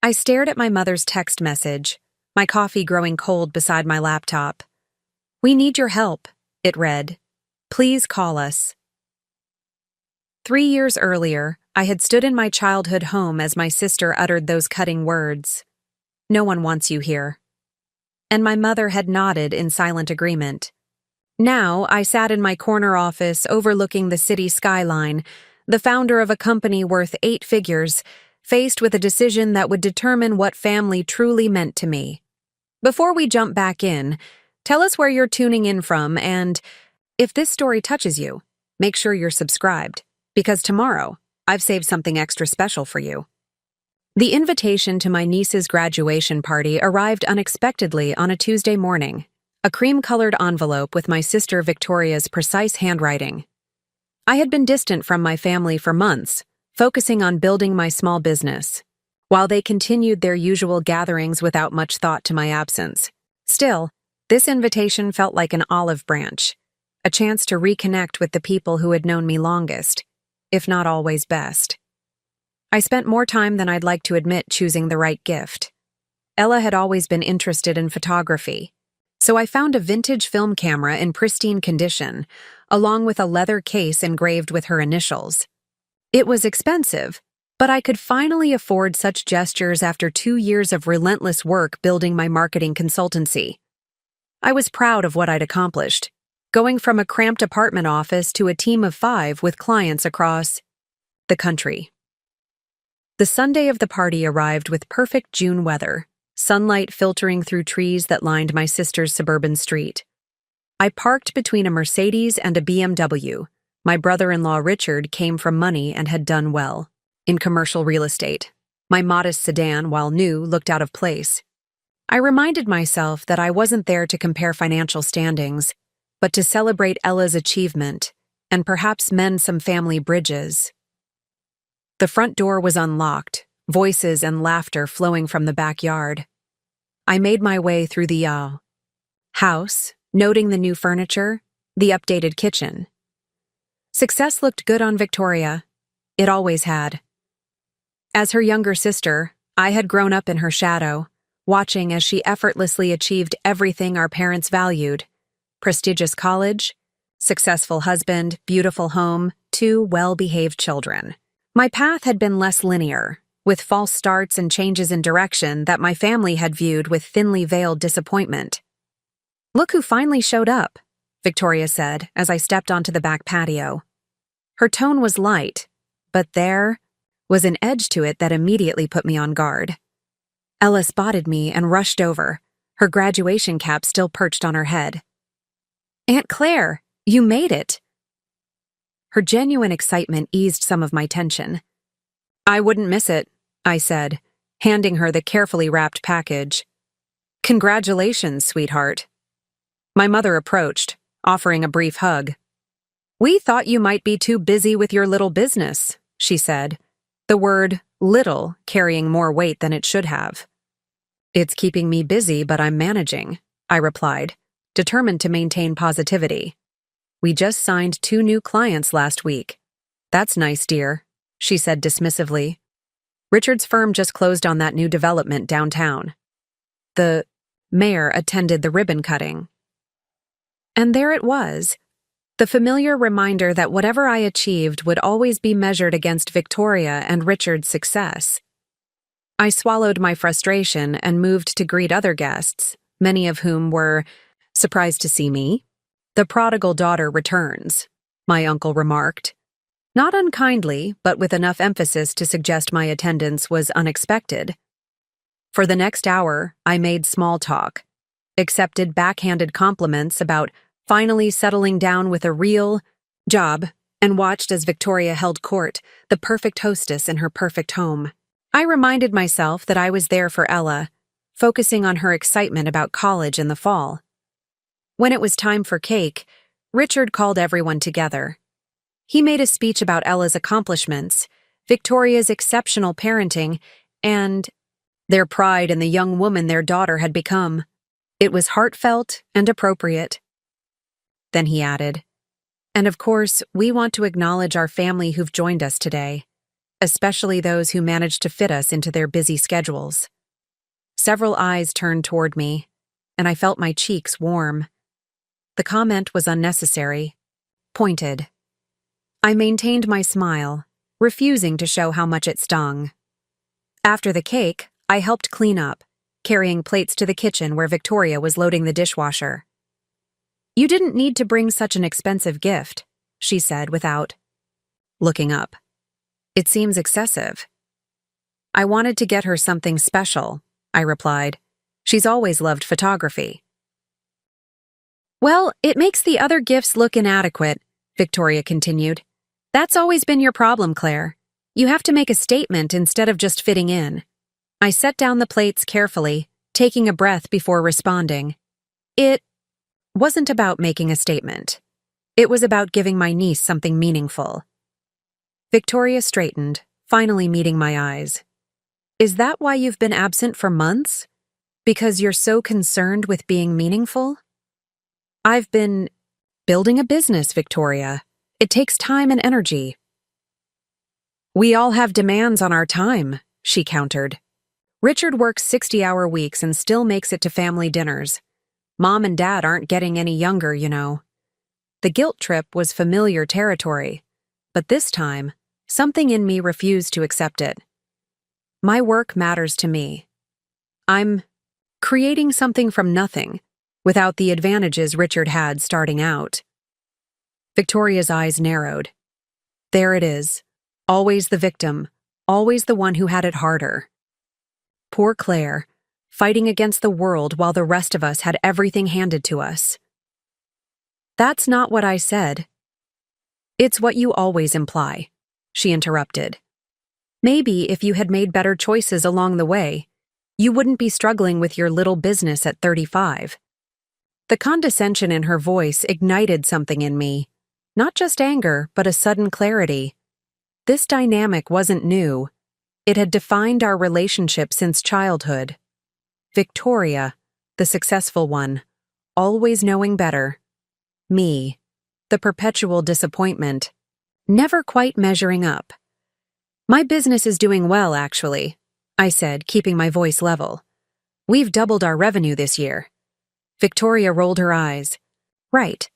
I stared at my mother's text message, my coffee growing cold beside my laptop. "We need your help," it read. "Please call us." 3 years earlier, I had stood in my childhood home as my sister uttered those cutting words. "No one wants you here." And my mother had nodded in silent agreement. Now, I sat in my corner office overlooking the city skyline, the founder of a company worth 8 figures, faced with a decision that would determine what family truly meant to me. Before we jump back in, tell us where you're tuning in from, and if this story touches you, make sure you're subscribed, because tomorrow, I've saved something extra special for you. The invitation to my niece's graduation party arrived unexpectedly on a Tuesday morning, a cream-colored envelope with my sister Victoria's precise handwriting. I had been distant from my family for months, focusing on building my small business, while they continued their usual gatherings without much thought to my absence. Still, this invitation felt like an olive branch, a chance to reconnect with the people who had known me longest, if not always best. I spent more time than I'd like to admit choosing the right gift. Ella had always been interested in photography, so I found a vintage film camera in pristine condition, along with a leather case engraved with her initials. It was expensive, but I could finally afford such gestures after 2 years of relentless work building my marketing consultancy. I was proud of what I'd accomplished, going from a cramped apartment office to a team of 5 with clients across the country. The Sunday of the party arrived with perfect June weather, sunlight filtering through trees that lined my sister's suburban street. I parked between a Mercedes and a BMW. My brother-in-law Richard came from money and had done well in commercial real estate. My modest sedan, while new, looked out of place. I reminded myself that I wasn't there to compare financial standings, but to celebrate Ella's achievement and perhaps mend some family bridges. The front door was unlocked, voices and laughter flowing from the backyard. I made my way through the house, noting the new furniture, the updated kitchen. Success looked good on Victoria. It always had. As her younger sister, I had grown up in her shadow, watching as she effortlessly achieved everything our parents valued: prestigious college, successful husband, beautiful home, 2 well-behaved children. My path had been less linear, with false starts and changes in direction that my family had viewed with thinly veiled disappointment. "Look who finally showed up," Victoria said as I stepped onto the back patio. Her tone was light, but there was an edge to it that immediately put me on guard. Ella spotted me and rushed over, her graduation cap still perched on her head. "Aunt Claire, you made it!" Her genuine excitement eased some of my tension. "I wouldn't miss it," I said, handing her the carefully wrapped package. "Congratulations, sweetheart." My mother approached, offering a brief hug. "We thought you might be too busy with your little business," she said, the word little carrying more weight than it should have. "It's keeping me busy, but I'm managing," I replied, determined to maintain positivity. "We just signed 2 new clients last week." "That's nice, dear," she said dismissively. "Richard's firm just closed on that new development downtown." The mayor attended the ribbon cutting. And there it was, the familiar reminder that whatever I achieved would always be measured against Victoria and Richard's success. I swallowed my frustration and moved to greet other guests, many of whom were surprised to see me. "The prodigal daughter returns," my uncle remarked. Not unkindly, but with enough emphasis to suggest my attendance was unexpected. For the next hour, I made small talk, accepted backhanded compliments about finally settling down with a real job, and watched as Victoria held court, the perfect hostess in her perfect home. I reminded myself that I was there for Ella, focusing on her excitement about college in the fall. When it was time for cake, Richard called everyone together. He made a speech about Ella's accomplishments, Victoria's exceptional parenting, and their pride in the young woman their daughter had become. It was heartfelt and appropriate. Then he added, "And of course, we want to acknowledge our family who've joined us today. especially those who manage to fit us into their busy schedules. Several eyes turned toward me, and I felt my cheeks warm. The comment was unnecessary, pointed. I maintained my smile, refusing to show how much it stung. After the cake, I helped clean up, carrying plates to the kitchen where Victoria was loading the dishwasher. "You didn't need to bring such an expensive gift," she said without looking up. "It seems excessive." "I wanted to get her something special," I replied. "She's always loved photography." "Well, it makes the other gifts look inadequate," Victoria continued. "That's always been your problem, Claire. You have to make a statement instead of just fitting in." I set down the plates carefully, taking a breath before responding. It wasn't about making a statement. It was about giving my niece something meaningful. Victoria straightened, finally meeting my eyes. "Is that why you've been absent for months? Because you're so concerned with being meaningful?" "I've been building a business, Victoria. It takes time and energy." "We all have demands on our time," she countered. "Richard works 60-hour weeks and still makes it to family dinners. Mom and Dad aren't getting any younger, you know." The guilt trip was familiar territory, but this time, something in me refused to accept it. My work matters to me. I'm creating something from nothing, without the advantages Richard had starting out. Victoria's eyes narrowed. There it is. Always the victim, always the one who had it harder. Poor Claire, fighting against the world while the rest of us had everything handed to us. "That's not what I said." "It's what you always imply," she interrupted. "Maybe if you had made better choices along the way, you wouldn't be struggling with your little business at 35. The condescension in her voice ignited something in me, not just anger, but a sudden clarity. This dynamic wasn't new. It had defined our relationship since childhood. Victoria, the successful one, always knowing better. Me, the perpetual disappointment, never quite measuring up. "My business is doing well, actually," I said, keeping my voice level. "We've doubled our revenue this year." Victoria rolled her eyes. "Right.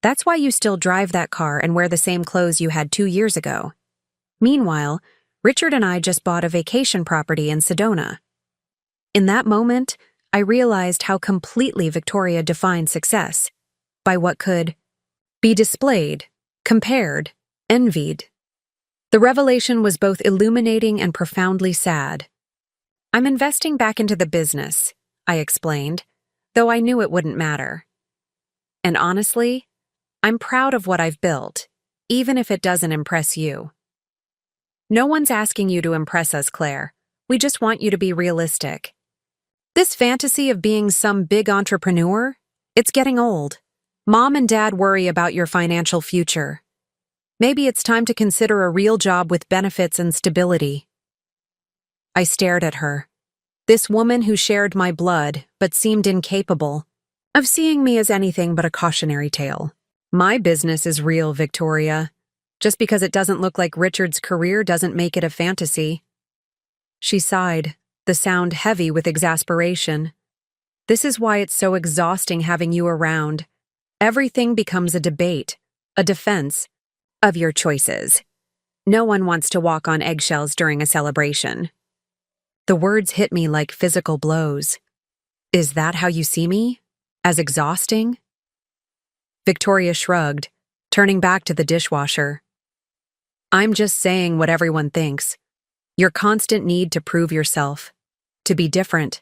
That's why you still drive that car and wear the same clothes you had 2 years ago. Meanwhile, Richard and I just bought a vacation property in Sedona." In that moment, I realized how completely Victoria defined success, by what could be displayed, compared, envied. The revelation was both illuminating and profoundly sad. "I'm investing back into the business," I explained, though I knew it wouldn't matter. "And honestly, I'm proud of what I've built, even if it doesn't impress you." "No one's asking you to impress us, Claire. We just want you to be realistic. This fantasy of being some big entrepreneur, it's getting old. Mom and Dad worry about your financial future. Maybe it's time to consider a real job with benefits and stability." I stared at her. This woman who shared my blood but seemed incapable of seeing me as anything but a cautionary tale. "My business is real, Victoria. Just because it doesn't look like Richard's career doesn't make it a fantasy." She sighed, the sound heavy with exasperation. "This is why it's so exhausting having you around. Everything becomes a debate, a defense of your choices. No one wants to walk on eggshells during a celebration." The words hit me like physical blows. "Is that how you see me? As exhausting?" Victoria shrugged, turning back to the dishwasher. "I'm just saying what everyone thinks. Your constant need to prove yourself, to be different.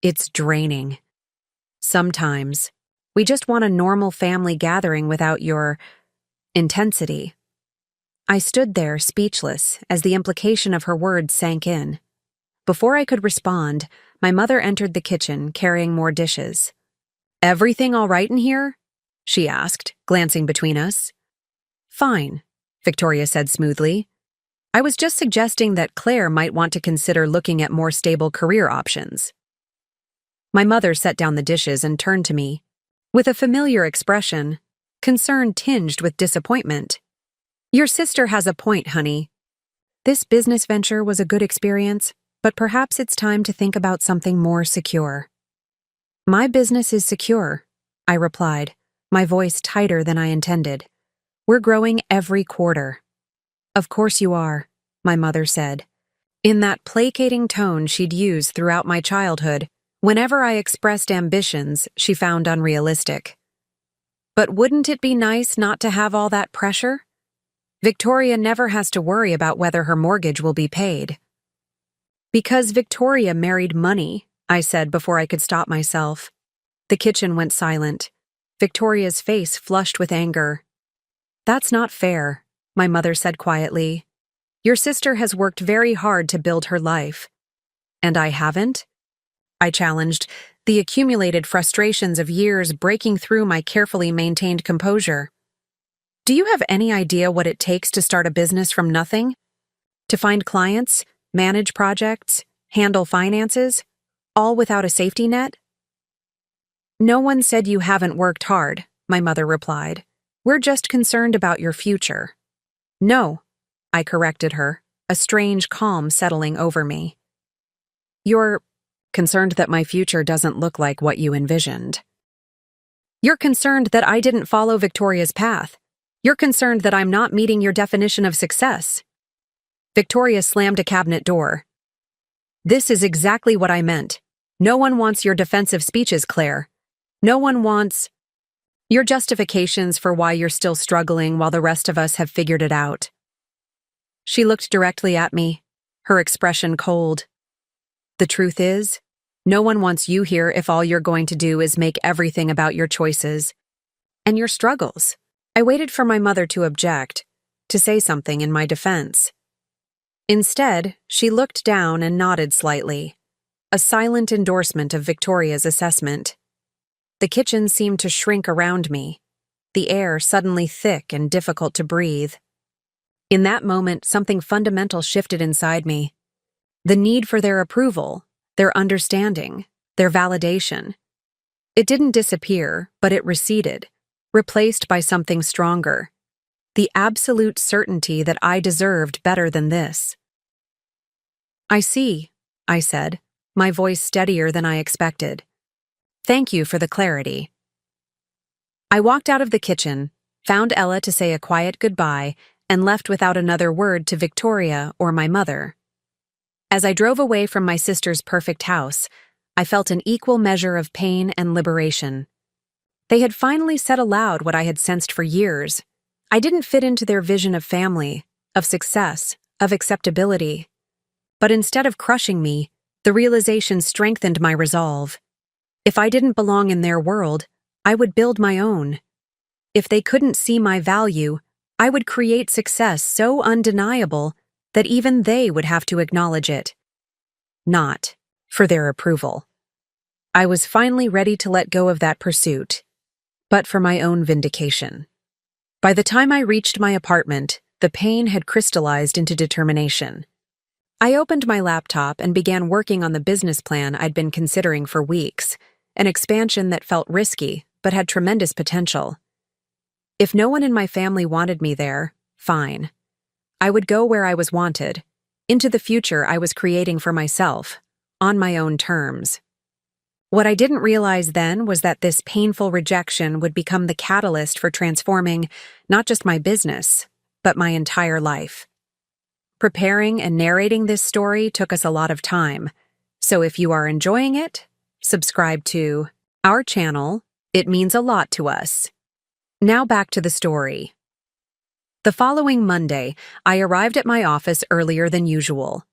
It's draining. Sometimes, we just want a normal family gathering without your intensity." I stood there, speechless, as the implication of her words sank in. Before I could respond, my mother entered the kitchen, carrying more dishes. "Everything all right in here?" she asked, glancing between us. "Fine," Victoria said smoothly. "I was just suggesting that Claire might want to consider looking at more stable career options." My mother set down the dishes and turned to me, with a familiar expression, concern tinged with disappointment. "Your sister has a point, honey. This business venture was a good experience, but perhaps it's time to think about something more secure. My business is secure, I replied, my voice tighter than I intended. We're growing every quarter. Of course you are, my mother said, in that placating tone she'd used throughout my childhood whenever I expressed ambitions she found unrealistic. But wouldn't it be nice not to have all that pressure? Victoria never has to worry about whether her mortgage will be paid. Because Victoria married money, I said before I could stop myself. The kitchen went silent. Victoria's face flushed with anger. That's not fair, my mother said quietly. Your sister has worked very hard to build her life. And I haven't? I challenged, the accumulated frustrations of years breaking through my carefully maintained composure. Do you have any idea what it takes to start a business from nothing? To find clients, manage projects, handle finances, all without a safety net? No one said you haven't worked hard, my mother replied. We're just concerned about your future. No, I corrected her, a strange calm settling over me. You're concerned that my future doesn't look like what you envisioned. You're concerned that I didn't follow Victoria's path. You're concerned that I'm not meeting your definition of success. Victoria slammed a cabinet door. This is exactly what I meant. No one wants your defensive speeches, Claire. No one wants your justifications for why you're still struggling while the rest of us have figured it out. She looked directly at me, her expression cold. The truth is, no one wants you here if all you're going to do is make everything about your choices and your struggles. I waited for my mother to object, to say something in my defense. Instead, she looked down and nodded slightly, a silent endorsement of Victoria's assessment. The kitchen seemed to shrink around me, the air suddenly thick and difficult to breathe. In that moment, something fundamental shifted inside me. The need for their approval, their understanding, their validation. It didn't disappear, but it receded, replaced by something stronger. The absolute certainty that I deserved better than this. I see, I said, my voice steadier than I expected. Thank you for the clarity. I walked out of the kitchen, found Ella to say a quiet goodbye, and left without another word to Victoria or my mother. As I drove away from my sister's perfect house, I felt an equal measure of pain and liberation. They had finally said aloud what I had sensed for years. I didn't fit into their vision of family, of success, of acceptability. But instead of crushing me, the realization strengthened my resolve. If I didn't belong in their world, I would build my own. If they couldn't see my value, I would create success so undeniable that even they would have to acknowledge it. Not for their approval. I was finally ready to let go of that pursuit, but for my own vindication. By the time I reached my apartment, the pain had crystallized into determination. I opened my laptop and began working on the business plan I'd been considering for weeks, an expansion that felt risky but had tremendous potential. If no one in my family wanted me there, fine. I would go where I was wanted, into the future I was creating for myself, on my own terms. What I didn't realize then was that this painful rejection would become the catalyst for transforming not just my business, but my entire life. Preparing and narrating this story took us a lot of time, so if you are enjoying it, subscribe to our channel. It means a lot to us. Now back to the story. The following Monday, I arrived at my office earlier than usual.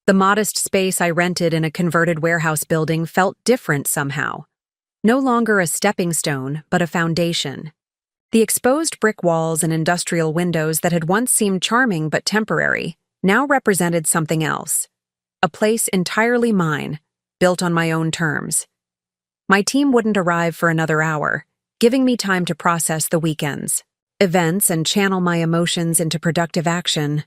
The modest space I rented in a converted warehouse building felt different somehow. No longer a stepping stone, but a foundation. The exposed brick walls and industrial windows that had once seemed charming but temporary now represented something else. A place entirely mine, built on my own terms. My team wouldn't arrive for another hour, giving me time to process the weekend's events and channel my emotions into productive action.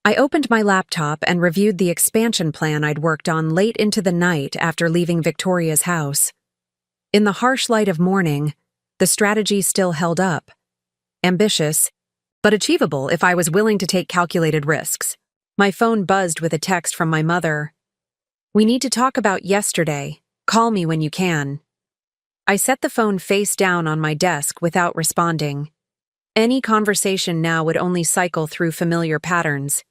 I opened my laptop and reviewed the expansion plan I'd worked on late into the night after leaving Victoria's house. In the harsh light of morning, the strategy still held up. Ambitious, but achievable if I was willing to take calculated risks. My phone buzzed with a text from my mother. "We need to talk about yesterday. Call me when you can." I set the phone face down on my desk without responding. Any conversation now would only cycle through familiar patterns.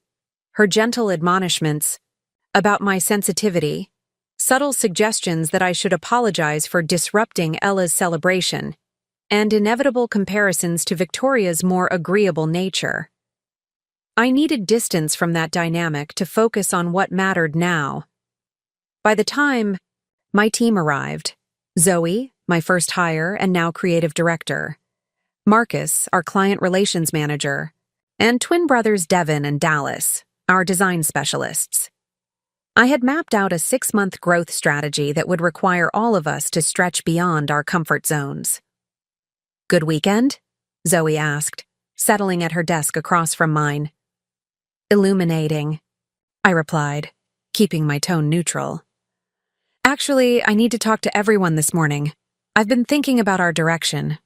Her gentle admonishments about my sensitivity, subtle suggestions that I should apologize for disrupting Ella's celebration, and inevitable comparisons to Victoria's more agreeable nature. I needed distance from that dynamic to focus on what mattered now. By the time my team arrived, Zoe, my first hire and now creative director, Marcus, our client relations manager, and twin brothers Devin and Dallas, our design specialists. I had mapped out a 6-month growth strategy that would require all of us to stretch beyond our comfort zones. "Good weekend?" Zoe asked, settling at her desk across from mine. "Illuminating," I replied, keeping my tone neutral. "Actually, I need to talk to everyone this morning. I've been thinking about our direction."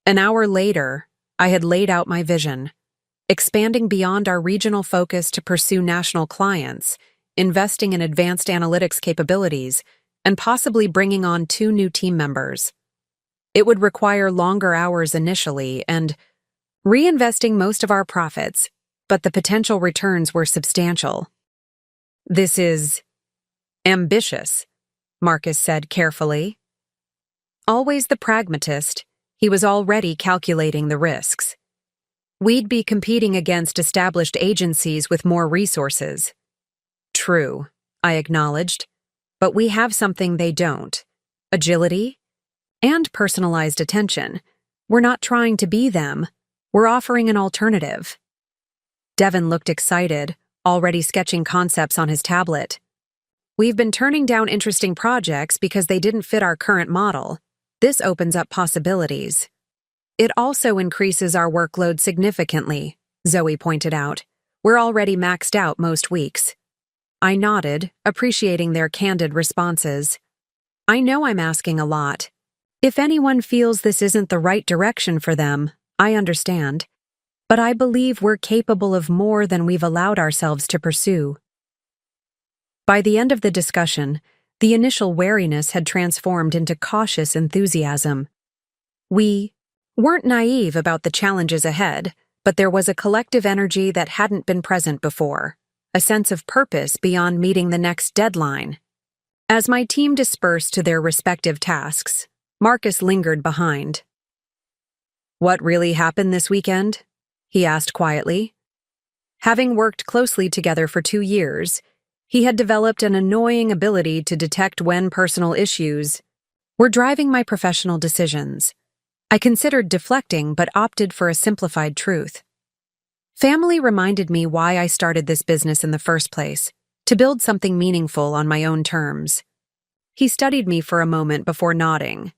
An hour later, I had laid out my vision, expanding beyond our regional focus to pursue national clients, investing in advanced analytics capabilities, and possibly bringing on 2 new team members. It would require longer hours initially and reinvesting most of our profits, but the potential returns were substantial. "This is ambitious," Marcus said carefully. Always the pragmatist, he was already calculating the risks. We'd be competing against established agencies with more resources. "True," I acknowledged, "but we have something they don't: agility and personalized attention. We're not trying to be them, we're offering an alternative." Devin looked excited, already sketching concepts on his tablet. "We've been turning down interesting projects because they didn't fit our current model. This opens up possibilities." "It also increases our workload significantly," Zoe pointed out. "We're already maxed out most weeks." I nodded, appreciating their candid responses. I know I'm asking a lot. If anyone feels this isn't the right direction for them, I understand. But I believe we're capable of more than we've allowed ourselves to pursue. By the end of the discussion, the initial wariness had transformed into cautious enthusiasm. We weren't naive about the challenges ahead, but there was a collective energy that hadn't been present before, a sense of purpose beyond meeting the next deadline. As my team dispersed to their respective tasks, Marcus lingered behind. "What really happened this weekend?" he asked quietly. Having worked closely together for 2 years, he had developed an annoying ability to detect when personal issues were driving my professional decisions. I considered deflecting but opted for a simplified truth. Family reminded me why I started this business in the first place, to build something meaningful on my own terms. He studied me for a moment before nodding.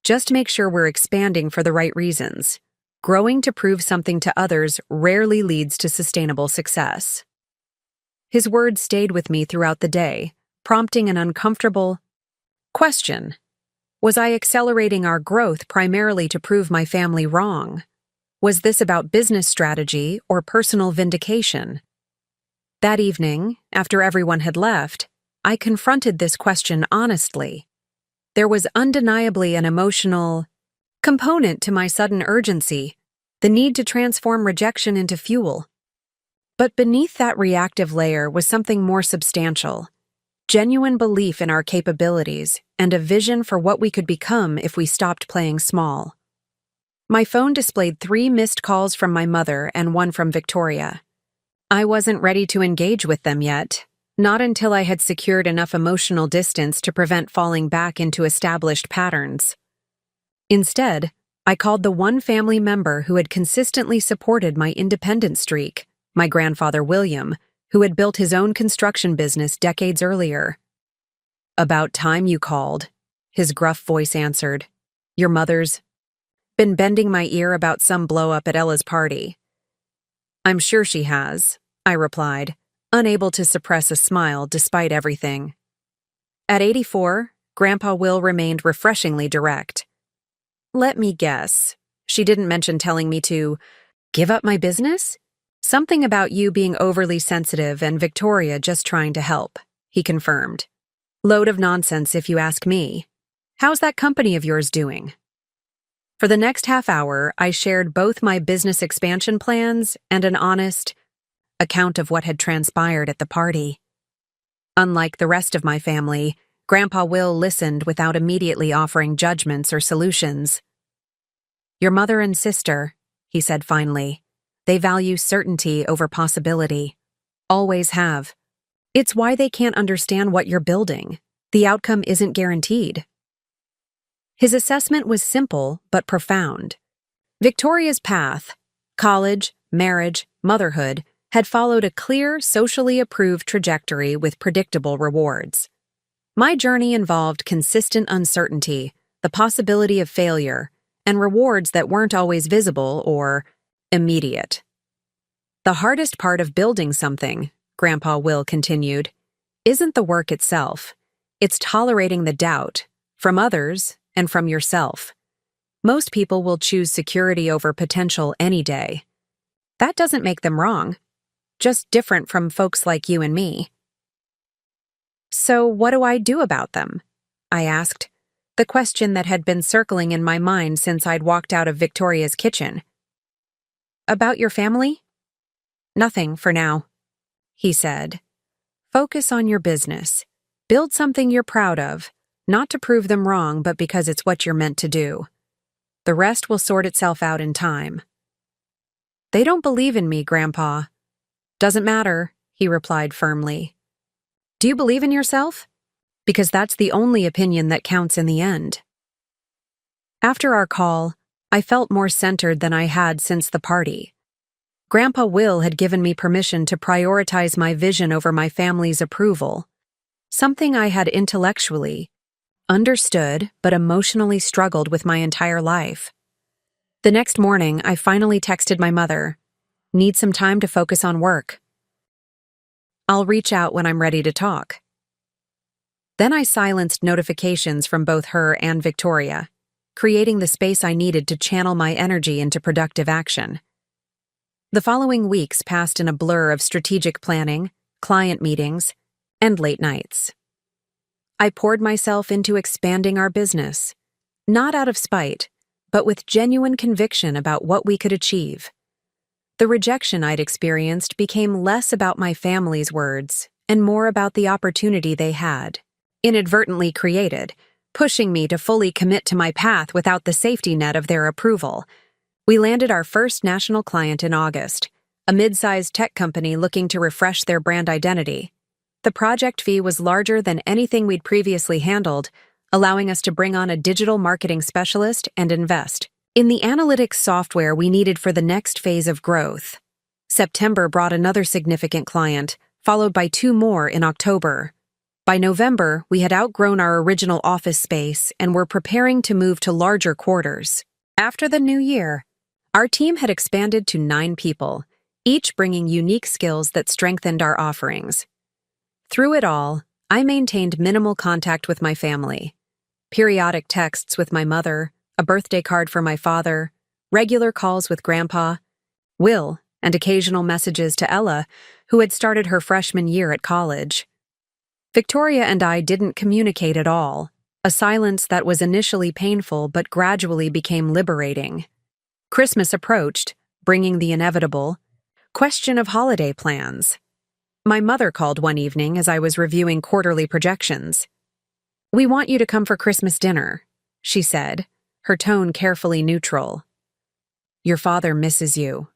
"Just make sure we're expanding for the right reasons. Growing to prove something to others rarely leads to sustainable success." His words stayed with me throughout the day, prompting an uncomfortable question. Was I accelerating our growth primarily to prove my family wrong? Was this about business strategy or personal vindication? That evening, after everyone had left, I confronted this question honestly. There was undeniably an emotional component to my sudden urgency, the need to transform rejection into fuel. But beneath that reactive layer was something more substantial: genuine belief in our capabilities and a vision for what we could become if we stopped playing small. My phone displayed 3 missed calls from my mother and 1 from Victoria. I wasn't ready to engage with them yet, not until I had secured enough emotional distance to prevent falling back into established patterns. Instead, I called the one family member who had consistently supported my independent streak, my grandfather William, who had built his own construction business decades earlier. "About time you called," his gruff voice answered. "Your mother's been bending my ear about some blow-up at Ella's party." "I'm sure she has," I replied, unable to suppress a smile despite everything. At 84, Grandpa Will remained refreshingly direct. "Let me guess. She didn't mention telling me to Give up my business? Something about you being overly sensitive and Victoria just trying to help, he confirmed. Load of nonsense if you ask me. How's that company of yours doing? For the next half hour, I shared both my business expansion plans and an honest account of what had transpired at the party. Unlike the rest of my family, Grandpa Will listened without immediately offering judgments or solutions. Your mother and sister, he said finally. They value certainty over possibility. Always have. It's why they can't understand what you're building. The outcome isn't guaranteed. His assessment was simple but profound. Victoria's path, college, marriage, motherhood, had followed a clear, socially approved trajectory with predictable rewards. My journey involved consistent uncertainty, the possibility of failure, and rewards that weren't always visible or immediate. The hardest part of building something, Grandpa Will continued, isn't the work itself. It's tolerating the doubt, from others and from yourself. Most people will choose security over potential any day. That doesn't make them wrong, just different from folks like you and me. So what do I do about them? I asked, the question that had been circling in my mind since I'd walked out of Victoria's kitchen. About your family? Nothing for now, he said. Focus on your business. Build something you're proud of, not to prove them wrong, but because it's what you're meant to do. The rest will sort itself out in time. They don't believe in me, Grandpa. Doesn't matter, he replied firmly. Do you believe in yourself? Because that's the only opinion that counts in the end. After our call, I felt more centered than I had since the party. Grandpa Will had given me permission to prioritize my vision over my family's approval, something I had intellectually understood but emotionally struggled with my entire life. The next morning, I finally texted my mother, "Need some time to focus on work. I'll reach out when I'm ready to talk." Then I silenced notifications from both her and Victoria, creating the space I needed to channel my energy into productive action. The following weeks passed in a blur of strategic planning, client meetings, and late nights. I poured myself into expanding our business, not out of spite, but with genuine conviction about what we could achieve. The rejection I'd experienced became less about my family's words and more about the opportunity they had, inadvertently created, pushing me to fully commit to my path without the safety net of their approval. We landed our first national client in August, a mid-sized tech company looking to refresh their brand identity. The project fee was larger than anything we'd previously handled, allowing us to bring on a digital marketing specialist and invest in the analytics software we needed for the next phase of growth. September brought another significant client, followed by 2 more in October. By November, we had outgrown our original office space and were preparing to move to larger quarters. After the new year, our team had expanded to 9 people, each bringing unique skills that strengthened our offerings. Through it all, I maintained minimal contact with my family. Periodic texts with my mother, a birthday card for my father, regular calls with Grandpa, Will, and occasional messages to Ella, who had started her freshman year at college. Victoria and I didn't communicate at all, a silence that was initially painful but gradually became liberating. Christmas approached, bringing the inevitable question of holiday plans. My mother called one evening as I was reviewing quarterly projections. "We want you to come for Christmas dinner," she said, her tone carefully neutral. "Your father misses you."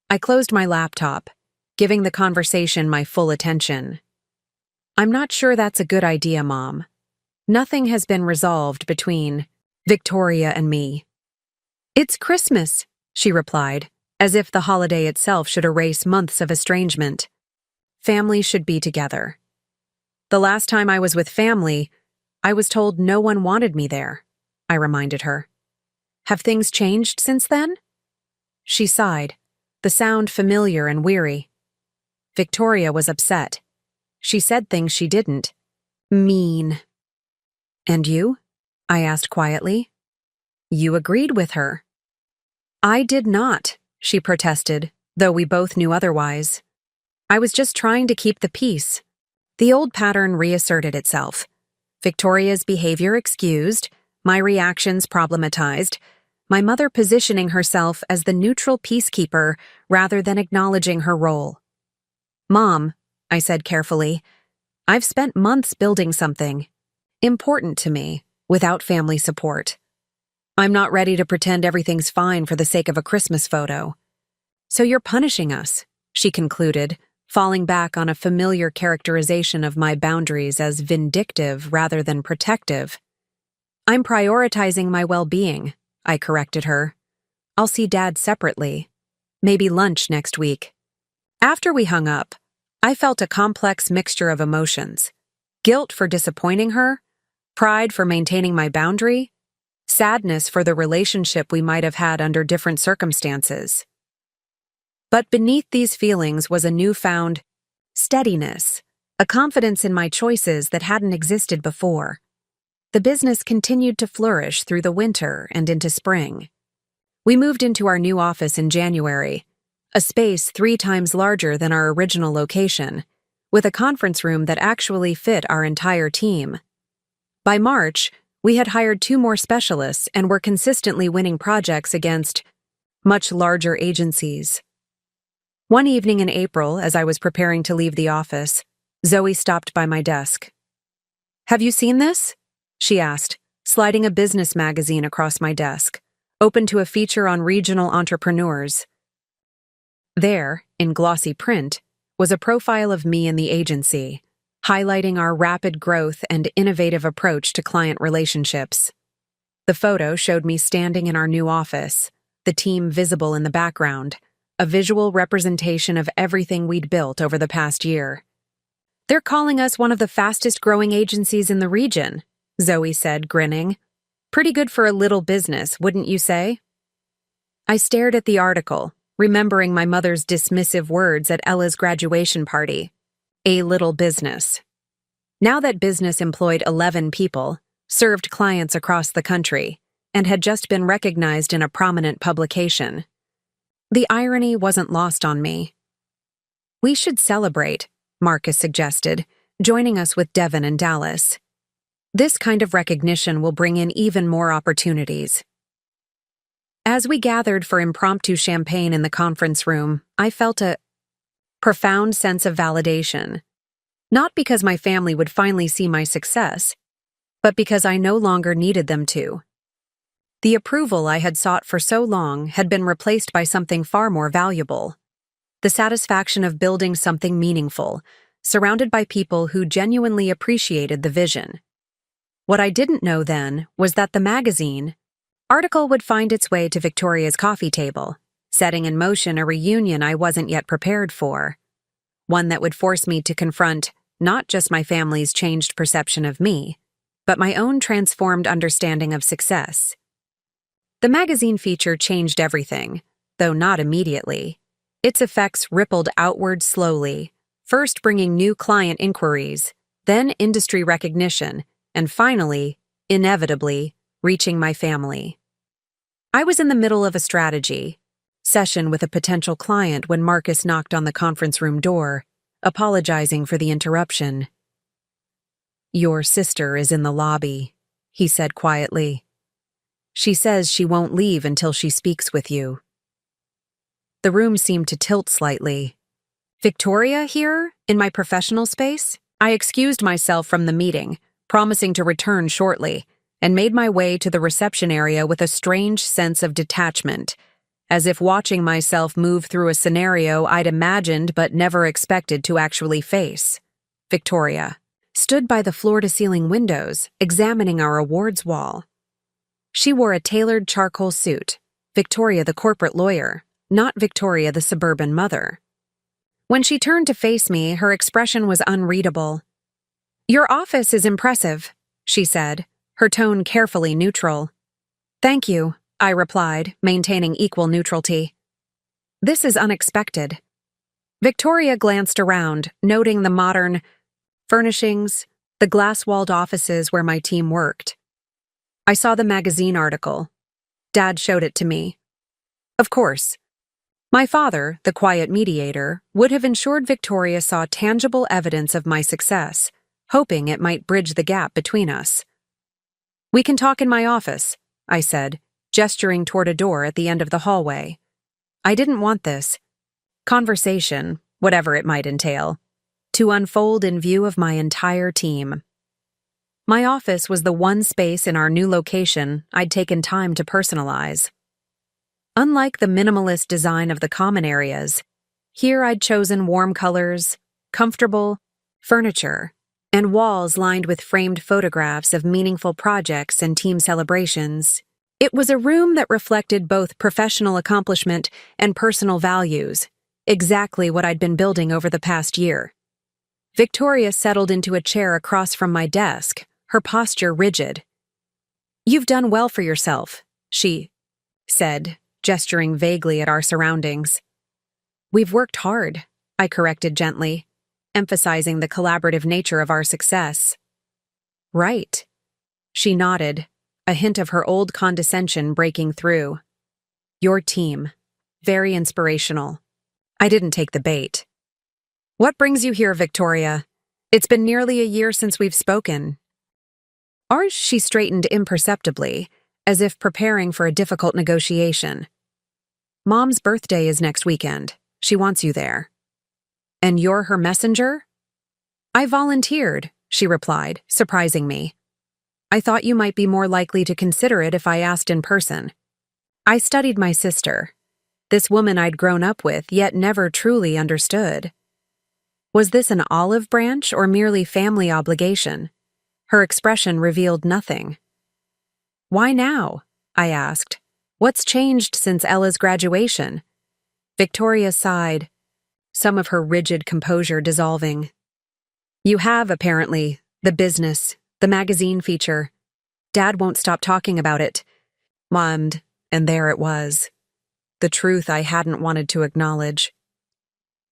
I closed my laptop, giving the conversation my full attention. "I'm not sure that's a good idea, Mom. Nothing has been resolved between Victoria and me." "It's Christmas," she replied, as if the holiday itself should erase months of estrangement. Family should be together. The last time I was with family, I was told no one wanted me there, I reminded her. Have things changed since then? She sighed, the sound familiar and weary. Victoria was upset. She said things she didn't. Mean. And you? I asked quietly. You agreed with her. I did not, she protested, though we both knew otherwise. I was just trying to keep the peace. The old pattern reasserted itself. Victoria's behavior excused, my reactions problematized, my mother positioning herself as the neutral peacekeeper rather than acknowledging her role. "Mom," I said carefully, "I've spent months building something important to me without family support. I'm not ready to pretend everything's fine for the sake of a Christmas photo." "So you're punishing us," she concluded, falling back on a familiar characterization of my boundaries as vindictive rather than protective. "I'm prioritizing my well-being," I corrected her. "I'll see Dad separately. Maybe lunch next week." After we hung up, I felt a complex mixture of emotions. Guilt for disappointing her, pride for maintaining my boundary, sadness for the relationship we might have had under different circumstances. But beneath these feelings was a newfound steadiness, a confidence in my choices that hadn't existed before. The business continued to flourish through the winter and into spring. We moved into our new office in January, a space 3 times larger than our original location, with a conference room that actually fit our entire team. By March, we had hired 2 more specialists and were consistently winning projects against much larger agencies. One evening in April, as I was preparing to leave the office, Zoe stopped by my desk. "Have you seen this?" she asked, sliding a business magazine across my desk, open to a feature on regional entrepreneurs. There, in glossy print, was a profile of me and the agency, highlighting our rapid growth and innovative approach to client relationships. The photo showed me standing in our new office, the team visible in the background, a visual representation of everything we'd built over the past year. "They're calling us one of the fastest-growing agencies in the region," Zoe said, grinning. "Pretty good for a little business, wouldn't you say?" I stared at the article, remembering my mother's dismissive words at Ella's graduation party. A little business. Now that business employed 11 people, served clients across the country, and had just been recognized in a prominent publication. The irony wasn't lost on me. "We should celebrate," Marcus suggested, joining us with Devin and Dallas. "This kind of recognition will bring in even more opportunities." As we gathered for impromptu champagne in the conference room, I felt a profound sense of validation. Not because my family would finally see my success, but because I no longer needed them to. The approval I had sought for so long had been replaced by something far more valuable. The satisfaction of building something meaningful, surrounded by people who genuinely appreciated the vision. What I didn't know then was that the magazine article would find its way to Victoria's coffee table, setting in motion a reunion I wasn't yet prepared for. One that would force me to confront not just my family's changed perception of me, but my own transformed understanding of success. The magazine feature changed everything, though not immediately. Its effects rippled outward slowly, first bringing new client inquiries, then industry recognition, and finally, inevitably, reaching my family. I was in the middle of a strategy session with a potential client when Marcus knocked on the conference room door, apologizing for the interruption. "Your sister is in the lobby," he said quietly. "She says she won't leave until she speaks with you." The room seemed to tilt slightly. "Victoria here, in my professional space?" I excused myself from the meeting, promising to return shortly, and made my way to the reception area with a strange sense of detachment, as if watching myself move through a scenario I'd imagined but never expected to actually face. Victoria stood by the floor-to-ceiling windows, examining our awards wall. She wore a tailored charcoal suit, Victoria the corporate lawyer, not Victoria the suburban mother. When she turned to face me, her expression was unreadable. "Your office is impressive," she said, her tone carefully neutral. "Thank you," I replied, maintaining equal neutrality. "This is unexpected." Victoria glanced around, noting the modern furnishings, the glass-walled offices where my team worked. "I saw the magazine article. Dad showed it to me." "Of course. My father, the quiet mediator, would have ensured Victoria saw tangible evidence of my success, hoping it might bridge the gap between us. "We can talk in my office," I said, gesturing toward a door at the end of the hallway. I didn't want this conversation, whatever it might entail, to unfold in view of my entire team. My office was the one space in our new location I'd taken time to personalize. Unlike the minimalist design of the common areas, here I'd chosen warm colors, comfortable furniture, and walls lined with framed photographs of meaningful projects and team celebrations. It was a room that reflected both professional accomplishment and personal values, exactly what I'd been building over the past year. Victoria settled into a chair across from my desk, her posture rigid. "You've done well for yourself," she said, gesturing vaguely at our surroundings. "We've worked hard," I corrected gently, emphasizing the collaborative nature of our success. "Right." She nodded, a hint of her old condescension breaking through. "Your team. Very inspirational." I didn't take the bait. "What brings you here, Victoria? It's been nearly a year since we've spoken." She straightened imperceptibly, as if preparing for a difficult negotiation. "Mom's birthday is next weekend. She wants you there." "And you're her messenger?" "I volunteered," she replied, surprising me. "I thought you might be more likely to consider it if I asked in person." I studied my sister, this woman I'd grown up with yet never truly understood. Was this an olive branch or merely family obligation? Her expression revealed nothing. "Why now?" I asked. "What's changed since Ella's graduation?" Victoria sighed, some of her rigid composure dissolving. "You have, apparently, the business, the magazine feature. Dad won't stop talking about it." And there it was. The truth I hadn't wanted to acknowledge.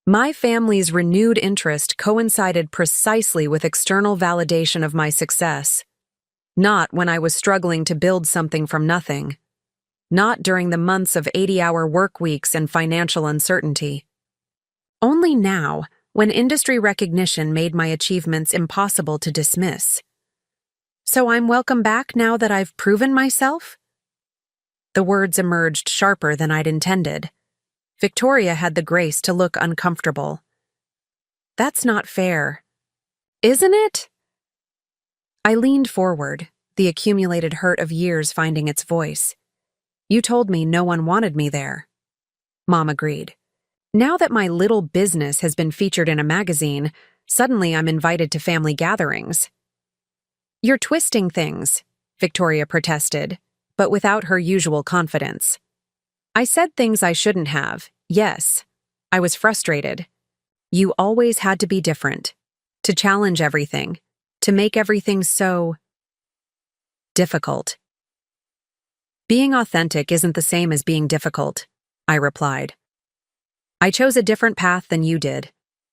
My family's renewed interest coincided precisely with external validation of my success. Not when I was struggling to build something from nothing. Not during the months of 80-hour work weeks and financial uncertainty. Only now, when industry recognition made my achievements impossible to dismiss. "So I'm welcome back now that I've proven myself?" The words emerged sharper than I'd intended. Victoria had the grace to look uncomfortable. "That's not fair." "Isn't it?" I leaned forward, the accumulated hurt of years finding its voice. "You told me no one wanted me there." Mom agreed. "Now that my little business has been featured in a magazine, suddenly I'm invited to family gatherings." "You're twisting things," Victoria protested, but without her usual confidence. "I said things I shouldn't have, yes. I was frustrated. You always had to be different, to challenge everything, to make everything so difficult." "Being authentic isn't the same as being difficult," I replied. "I chose a different path than you did.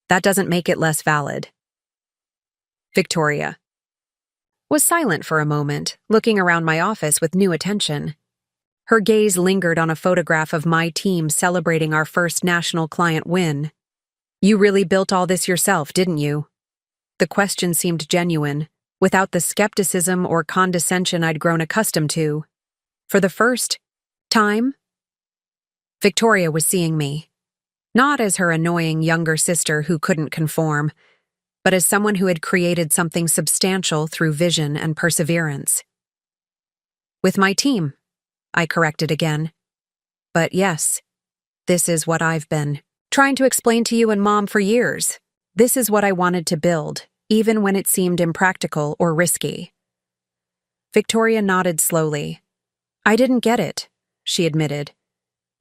That doesn't make it less valid." Victoria was silent for a moment, looking around my office with new attention. Her gaze lingered on a photograph of my team celebrating our first national client win. "You really built all this yourself, didn't you?" The question seemed genuine, without the skepticism or condescension I'd grown accustomed to. For the first time, Victoria was seeing me, not as her annoying younger sister who couldn't conform, but as someone who had created something substantial through vision and perseverance. "With my team," I corrected again. "But yes, this is what I've been trying to explain to you and Mom for years. This is what I wanted to build, even when it seemed impractical or risky." Victoria nodded slowly. "I didn't get it," she admitted.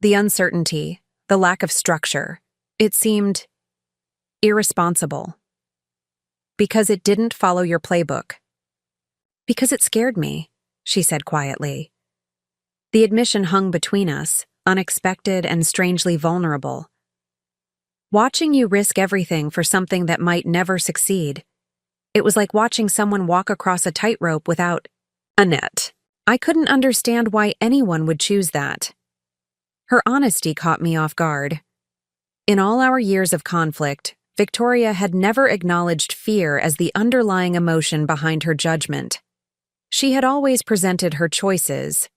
"The uncertainty, the lack of structure, it seemed irresponsible." "Because it didn't follow your playbook." "Because it scared me," she said quietly. The admission hung between us, unexpected and strangely vulnerable. "Watching you risk everything for something that might never succeed. It was like watching someone walk across a tightrope without a net. I couldn't understand why anyone would choose that." Her honesty caught me off guard. In all our years of conflict, Victoria had never acknowledged fear as the underlying emotion behind her judgment. She had always presented her choices,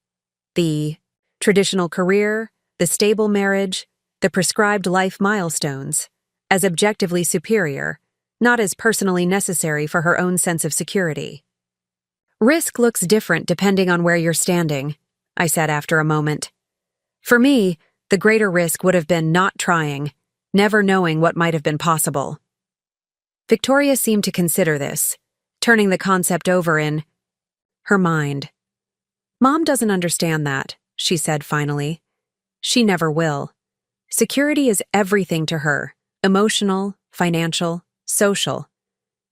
the traditional career, the stable marriage, the prescribed life milestones, as objectively superior, not as personally necessary for her own sense of security. Risk looks different depending on where you're standing, I said after a moment. For me, the greater risk would have been not trying, never knowing what might have been possible. Victoria seemed to consider this, turning the concept over in her mind. Mom doesn't understand that, she said finally. She never will. Security is everything to her, emotional, financial, social.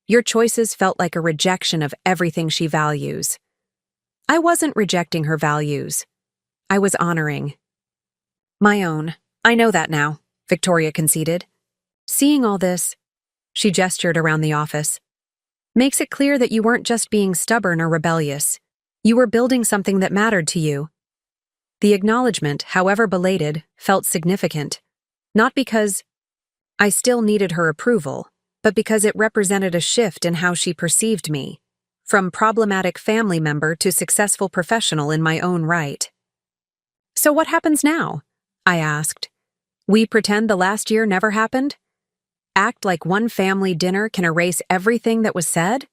Your choices felt like a rejection of everything she values. I wasn't rejecting her values. I was honoring my own. I know that now, Victoria conceded. Seeing all this, she gestured around the office, makes it clear that you weren't just being stubborn or rebellious. You were building something that mattered to you. The acknowledgement, however belated, felt significant, not because I still needed her approval, but because it represented a shift in how she perceived me, from problematic family member to successful professional in my own right. So what happens now? I asked. We pretend the last year never happened? Act like one family dinner can erase everything that was said?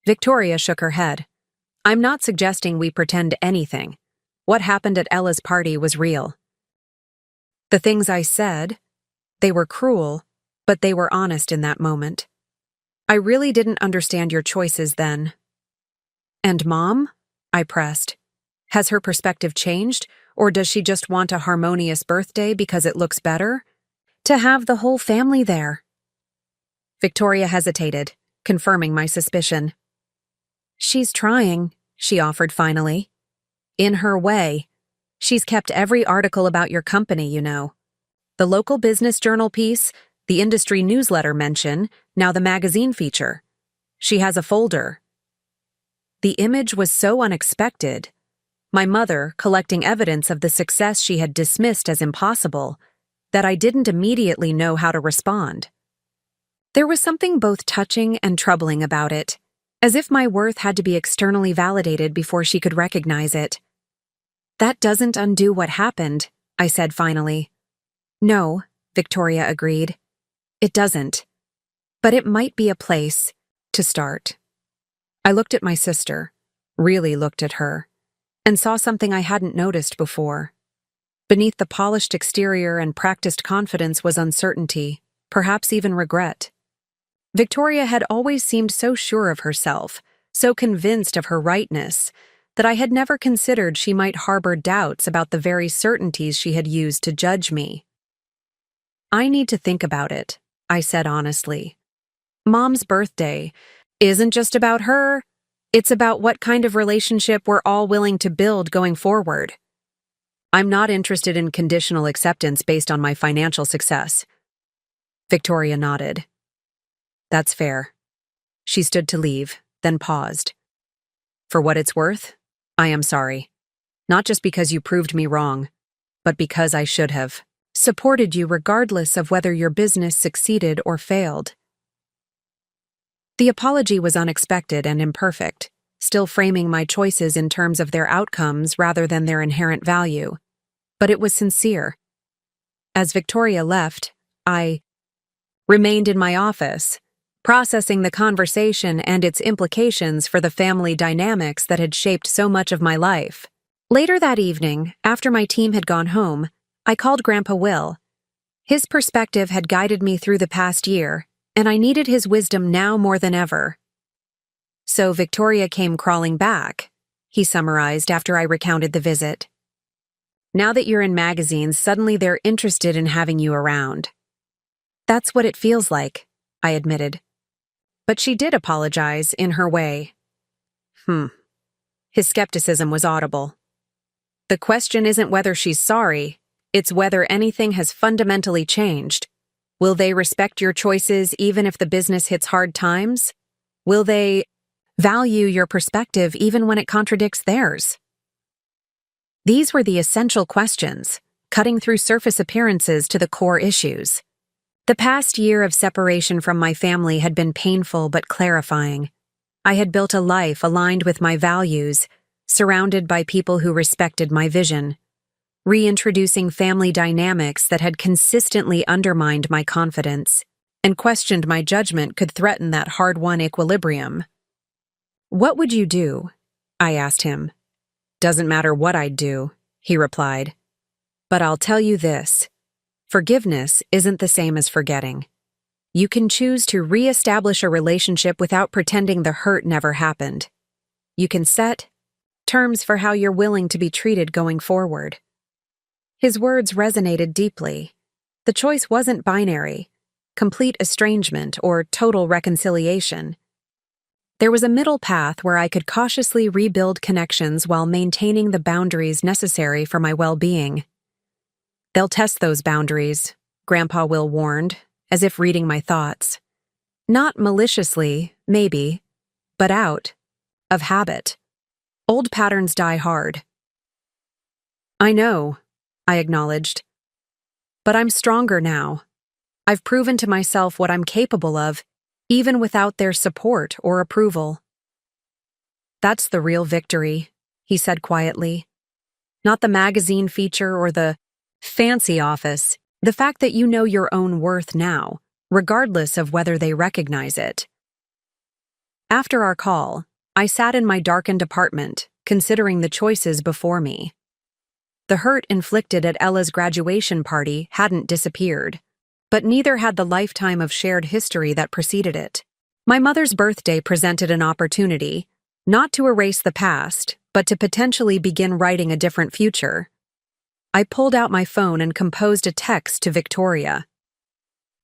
Victoria shook her head. I'm not suggesting we pretend anything. What happened at Ella's party was real. The things I said, they were cruel, but they were honest in that moment. I really didn't understand your choices then. And Mom? I pressed. Has her perspective changed, or does she just want a harmonious birthday because it looks better? To have the whole family there. Victoria hesitated, confirming my suspicion. She's trying, she offered finally. In her way. She's kept every article about your company, you know. The local business journal piece, the industry newsletter mention, now the magazine feature. She has a folder. The image was so unexpected. My mother collecting evidence of the success she had dismissed as impossible, that I didn't immediately know how to respond. There was something both touching and troubling about it, as if my worth had to be externally validated before she could recognize it. That doesn't undo what happened, I said finally. No, Victoria agreed. It doesn't. But it might be a place to start. I looked at my sister, really looked at her, and saw something I hadn't noticed before. Beneath the polished exterior and practiced confidence was uncertainty, perhaps even regret. Victoria had always seemed so sure of herself, so convinced of her rightness, that I had never considered she might harbor doubts about the very certainties she had used to judge me. I need to think about it, I said honestly. Mom's birthday isn't just about her, it's about what kind of relationship we're all willing to build going forward. I'm not interested in conditional acceptance based on my financial success. Victoria nodded. That's fair. She stood to leave, then paused. For what it's worth, I am sorry. Not just because you proved me wrong, but because I should have supported you regardless of whether your business succeeded or failed. The apology was unexpected and imperfect, still framing my choices in terms of their outcomes rather than their inherent value. But it was sincere. As Victoria left, I remained in my office, processing the conversation and its implications for the family dynamics that had shaped so much of my life. Later that evening, after my team had gone home, I called Grandpa Will. His perspective had guided me through the past year, and I needed his wisdom now more than ever. So Victoria came crawling back, he summarized after I recounted the visit. Now that you're in magazines, suddenly they're interested in having you around. That's what it feels like, I admitted. But she did apologize in her way. His skepticism was audible. The question isn't whether she's sorry, it's whether anything has fundamentally changed. Will they respect your choices even if the business hits hard times? Will they value your perspective even when it contradicts theirs? These were the essential questions, cutting through surface appearances to the core issues. The past year of separation from my family had been painful but clarifying. I had built a life aligned with my values, surrounded by people who respected my vision. Reintroducing family dynamics that had consistently undermined my confidence and questioned my judgment could threaten that hard-won equilibrium. "What would you do?" I asked him. "Doesn't matter what I'd do," he replied. "But I'll tell you this. Forgiveness isn't the same as forgetting. You can choose to re-establish a relationship without pretending the hurt never happened. You can set terms for how you're willing to be treated going forward." His words resonated deeply. The choice wasn't binary, complete estrangement or total reconciliation. There was a middle path where I could cautiously rebuild connections while maintaining the boundaries necessary for my well-being. "They'll test those boundaries," Grandpa Will warned, as if reading my thoughts. "Not maliciously, maybe, but out of habit. Old patterns die hard." "I know," I acknowledged. "But I'm stronger now. I've proven to myself what I'm capable of, even without their support or approval." "That's the real victory," he said quietly. "Not the magazine feature or the fancy office. The fact that you know your own worth now, regardless of whether they recognize it." After our call, I sat in my darkened apartment, considering the choices before me. The hurt inflicted at Ella's graduation party hadn't disappeared, but neither had the lifetime of shared history that preceded it. My mother's birthday presented an opportunity, not to erase the past, but to potentially begin writing a different future. I pulled out my phone and composed a text to Victoria.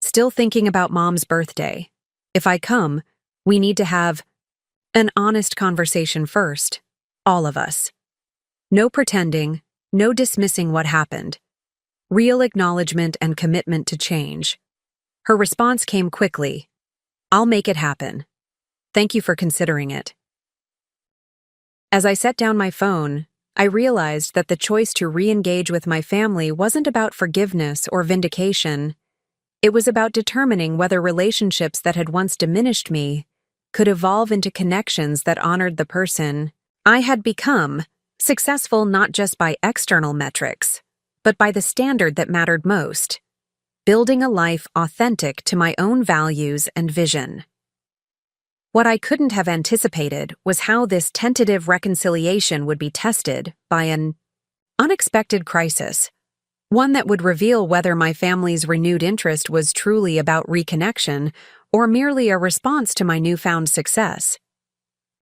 "Still thinking about Mom's birthday. If I come, we need to have an honest conversation first, all of us. No pretending, no dismissing what happened. Real acknowledgement and commitment to change." Her response came quickly. "I'll make it happen. Thank you for considering it." As I set down my phone, I realized that the choice to re-engage with my family wasn't about forgiveness or vindication. It was about determining whether relationships that had once diminished me could evolve into connections that honored the person I had become, successful not just by external metrics, but by the standard that mattered most: building a life authentic to my own values and vision. What I couldn't have anticipated was how this tentative reconciliation would be tested by an unexpected crisis, one that would reveal whether my family's renewed interest was truly about reconnection or merely a response to my newfound success.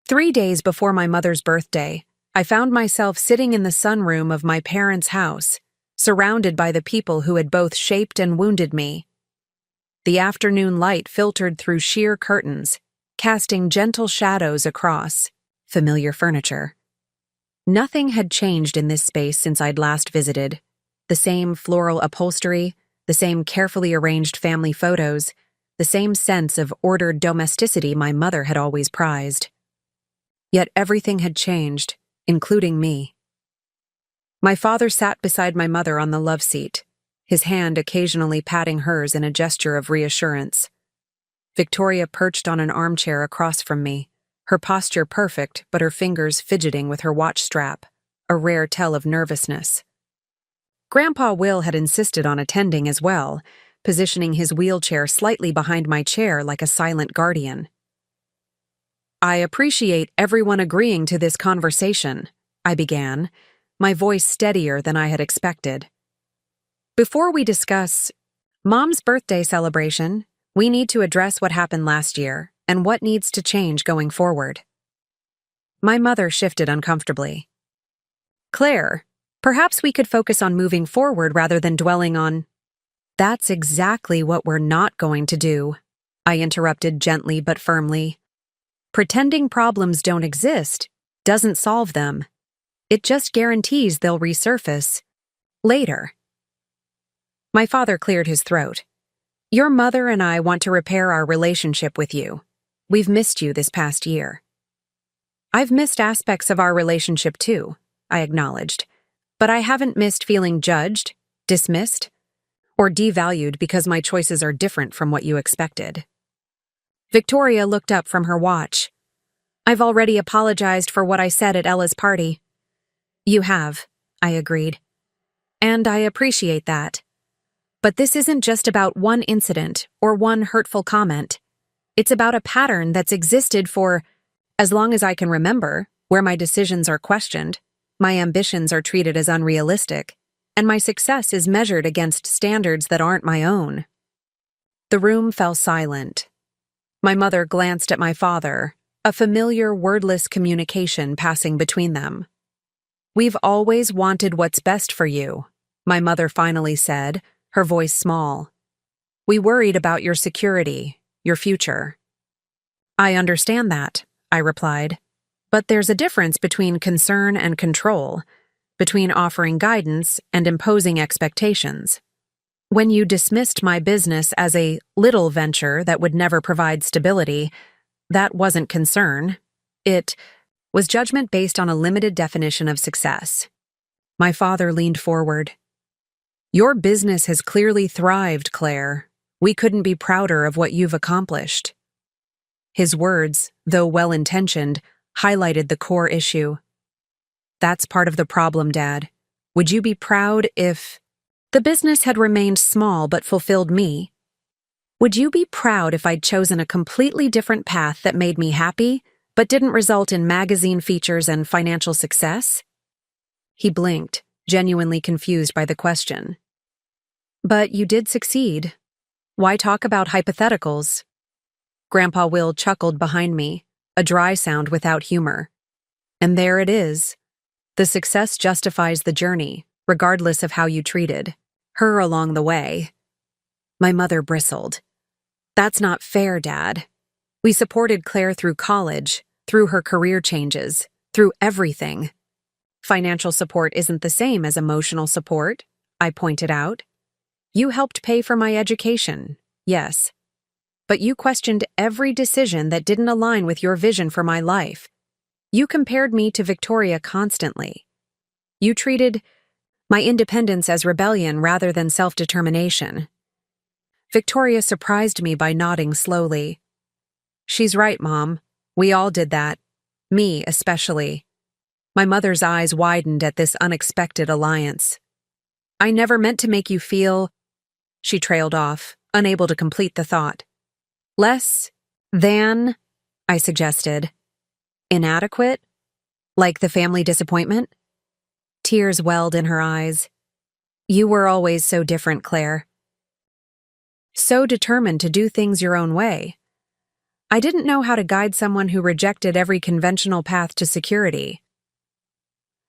3 days before my mother's birthday, I found myself sitting in the sunroom of my parents' house, surrounded by the people who had both shaped and wounded me. The afternoon light filtered through sheer curtains, casting gentle shadows across familiar furniture. Nothing had changed in this space since I'd last visited. The same floral upholstery, the same carefully arranged family photos, the same sense of ordered domesticity my mother had always prized. Yet everything had changed, including me. My father sat beside my mother on the love seat, his hand occasionally patting hers in a gesture of reassurance. Victoria perched on an armchair across from me, her posture perfect but her fingers fidgeting with her watch strap, a rare tell of nervousness. Grandpa Will had insisted on attending as well, positioning his wheelchair slightly behind my chair like a silent guardian. "I appreciate everyone agreeing to this conversation," I began, my voice steadier than I had expected. "Before we discuss Mom's birthday celebration, we need to address what happened last year and what needs to change going forward." My mother shifted uncomfortably. "Claire, perhaps we could focus on moving forward rather than dwelling on—" "That's exactly what we're not going to do," I interrupted gently but firmly. "Pretending problems don't exist doesn't solve them. It just guarantees they'll resurface later." My father cleared his throat. "Your mother and I want to repair our relationship with you. We've missed you this past year." "I've missed aspects of our relationship too," I acknowledged, "but I haven't missed feeling judged, Dismissed? Or devalued because my choices are different from what you expected? Victoria looked up from her watch. I've already apologized for what I said at Ella's party. You have, I agreed. And I appreciate that. But this isn't just about one incident or one hurtful comment. It's about a pattern that's existed for as long as I can remember, where my decisions are questioned, my ambitions are treated as unrealistic, and my success is measured against standards that aren't my own. The room fell silent. My mother glanced at my father, a familiar wordless communication passing between them. We've always wanted what's best for you, my mother finally said, her voice small. We worried about your security, your future. I understand that, I replied. But there's a difference between concern and control, between offering guidance and imposing expectations. When you dismissed my business as a little venture that would never provide stability, that wasn't concern. It was judgment based on a limited definition of success. My father leaned forward. Your business has clearly thrived, Claire. We couldn't be prouder of what you've accomplished. His words, though well-intentioned, highlighted the core issue. That's part of the problem, Dad. Would you be proud if the business had remained small but fulfilled me? Would you be proud if I'd chosen a completely different path that made me happy, but didn't result in magazine features and financial success? He blinked, genuinely confused by the question. But you did succeed. Why talk about hypotheticals? Grandpa Will chuckled behind me, a dry sound without humor. And there it is. The success justifies the journey, regardless of how you treated her along the way. My mother bristled. That's not fair, Dad. We supported Claire through college, through her career changes, through everything. Financial support isn't the same as emotional support, I pointed out. You helped pay for my education, yes. But you questioned every decision that didn't align with your vision for my life. You compared me to Victoria constantly. You treated my independence as rebellion rather than self-determination. Victoria surprised me by nodding slowly. She's right, Mom. We all did that. Me, especially. My mother's eyes widened at this unexpected alliance. I never meant to make you feel... She trailed off, unable to complete the thought. Less than, I suggested. Inadequate? Like the family disappointment? Tears welled in her eyes. You were always so different, Claire. So determined to do things your own way. I didn't know how to guide someone who rejected every conventional path to security.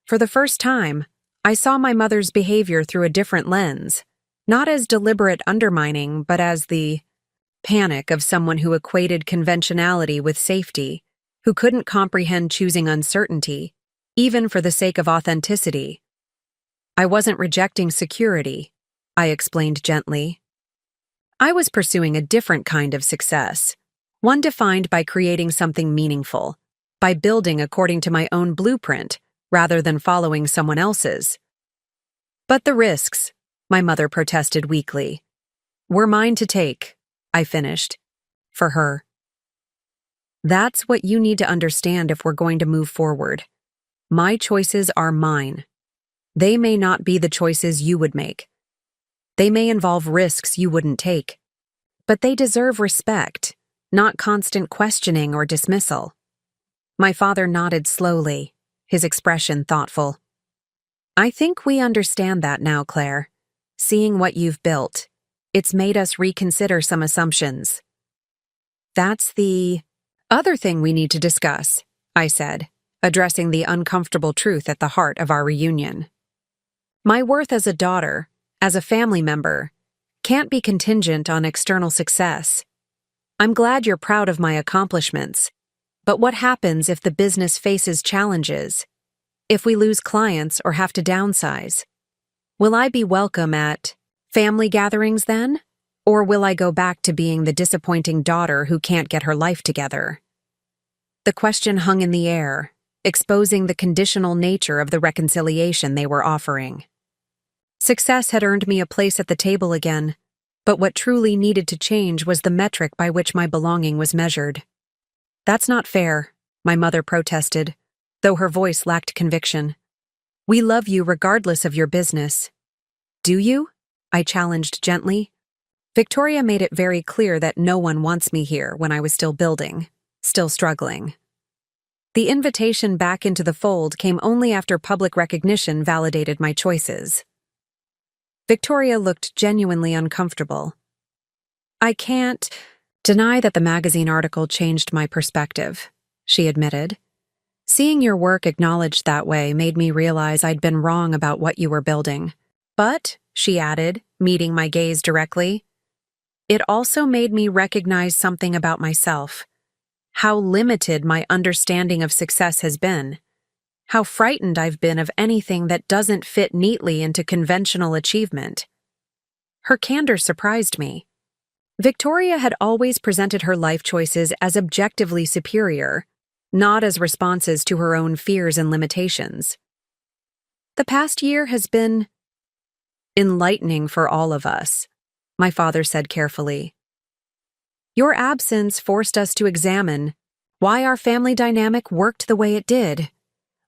For the first time, I saw my mother's behavior through a different lens, not as deliberate undermining, but as the panic of someone who equated conventionality with safety, who couldn't comprehend choosing uncertainty, even for the sake of authenticity. I wasn't rejecting security, I explained gently. I was pursuing a different kind of success, one defined by creating something meaningful, by building according to my own blueprint, rather than following someone else's. But the risks, my mother protested weakly, were mine to take, I finished, for her. That's what you need to understand if we're going to move forward. My choices are mine. They may not be the choices you would make. They may involve risks you wouldn't take. But they deserve respect, not constant questioning or dismissal. My father nodded slowly, his expression thoughtful. I think we understand that now, Claire. Seeing what you've built, it's made us reconsider some assumptions. That's the other thing we need to discuss, I said, addressing the uncomfortable truth at the heart of our reunion. My worth as a daughter, as a family member, can't be contingent on external success. I'm glad you're proud of my accomplishments, but what happens if the business faces challenges? If we lose clients or have to downsize? Will I be welcome at family gatherings then? Or will I go back to being the disappointing daughter who can't get her life together? The question hung in the air, exposing the conditional nature of the reconciliation they were offering. Success had earned me a place at the table again, but what truly needed to change was the metric by which my belonging was measured. "That's not fair," my mother protested, though her voice lacked conviction. "We love you regardless of your business." "Do you?" I challenged gently. Victoria made it very clear that no one wants me here when I was still building, still struggling. The invitation back into the fold came only after public recognition validated my choices. Victoria looked genuinely uncomfortable. "I can't deny that the magazine article changed my perspective," she admitted. "Seeing your work acknowledged that way made me realize I'd been wrong about what you were building. But," she added, meeting my gaze directly, "it also made me recognize something about myself. How limited my understanding of success has been. How frightened I've been of anything that doesn't fit neatly into conventional achievement." Her candor surprised me. Victoria had always presented her life choices as objectively superior, not as responses to her own fears and limitations. "The past year has been enlightening for all of us," my father said carefully. "Your absence forced us to examine why our family dynamic worked the way it did,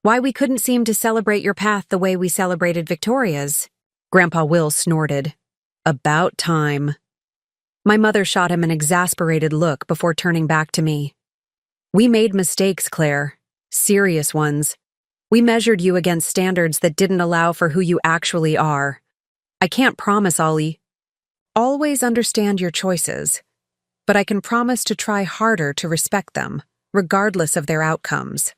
why we couldn't seem to celebrate your path the way we celebrated Victoria's." Grandpa Will snorted. "About time." My mother shot him an exasperated look before turning back to me. "We made mistakes, Claire. Serious ones. We measured you against standards that didn't allow for who you actually are. I can't promise always understand your choices, but I can promise to try harder to respect them, regardless of their outcomes."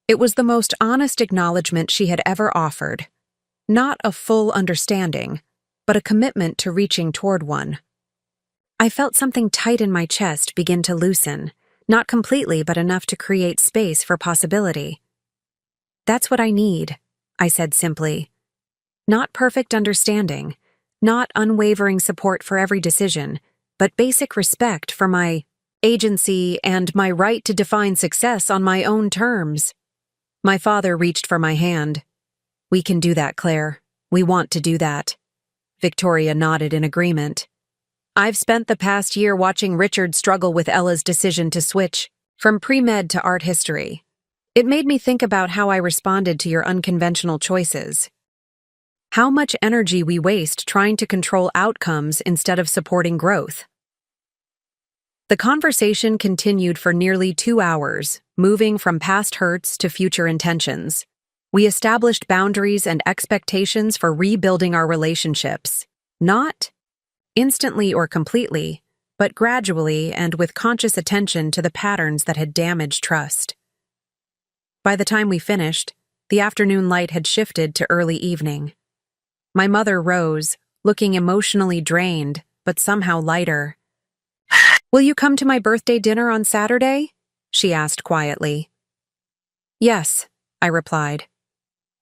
It was the most honest acknowledgement she had ever offered. Not a full understanding, but a commitment to reaching toward one. I felt something tight in my chest begin to loosen, not completely but enough to create space for possibility. "That's what I need," I said simply. "Not perfect understanding, not unwavering support for every decision, but basic respect for my agency and my right to define success on my own terms." My father reached for my hand. "We can do that, Claire. We want to do that." Victoria nodded in agreement. "I've spent the past year watching Richard struggle with Ella's decision to switch from pre-med to art history. It made me think about how I responded to your unconventional choices. How much energy we waste trying to control outcomes instead of supporting growth." The conversation continued for nearly 2 hours, moving from past hurts to future intentions. We established boundaries and expectations for rebuilding our relationships, not instantly or completely, but gradually and with conscious attention to the patterns that had damaged trust. By the time we finished, the afternoon light had shifted to early evening. My mother rose, looking emotionally drained, but somehow lighter. "Will you come to my birthday dinner on Saturday?" she asked quietly. "Yes," I replied.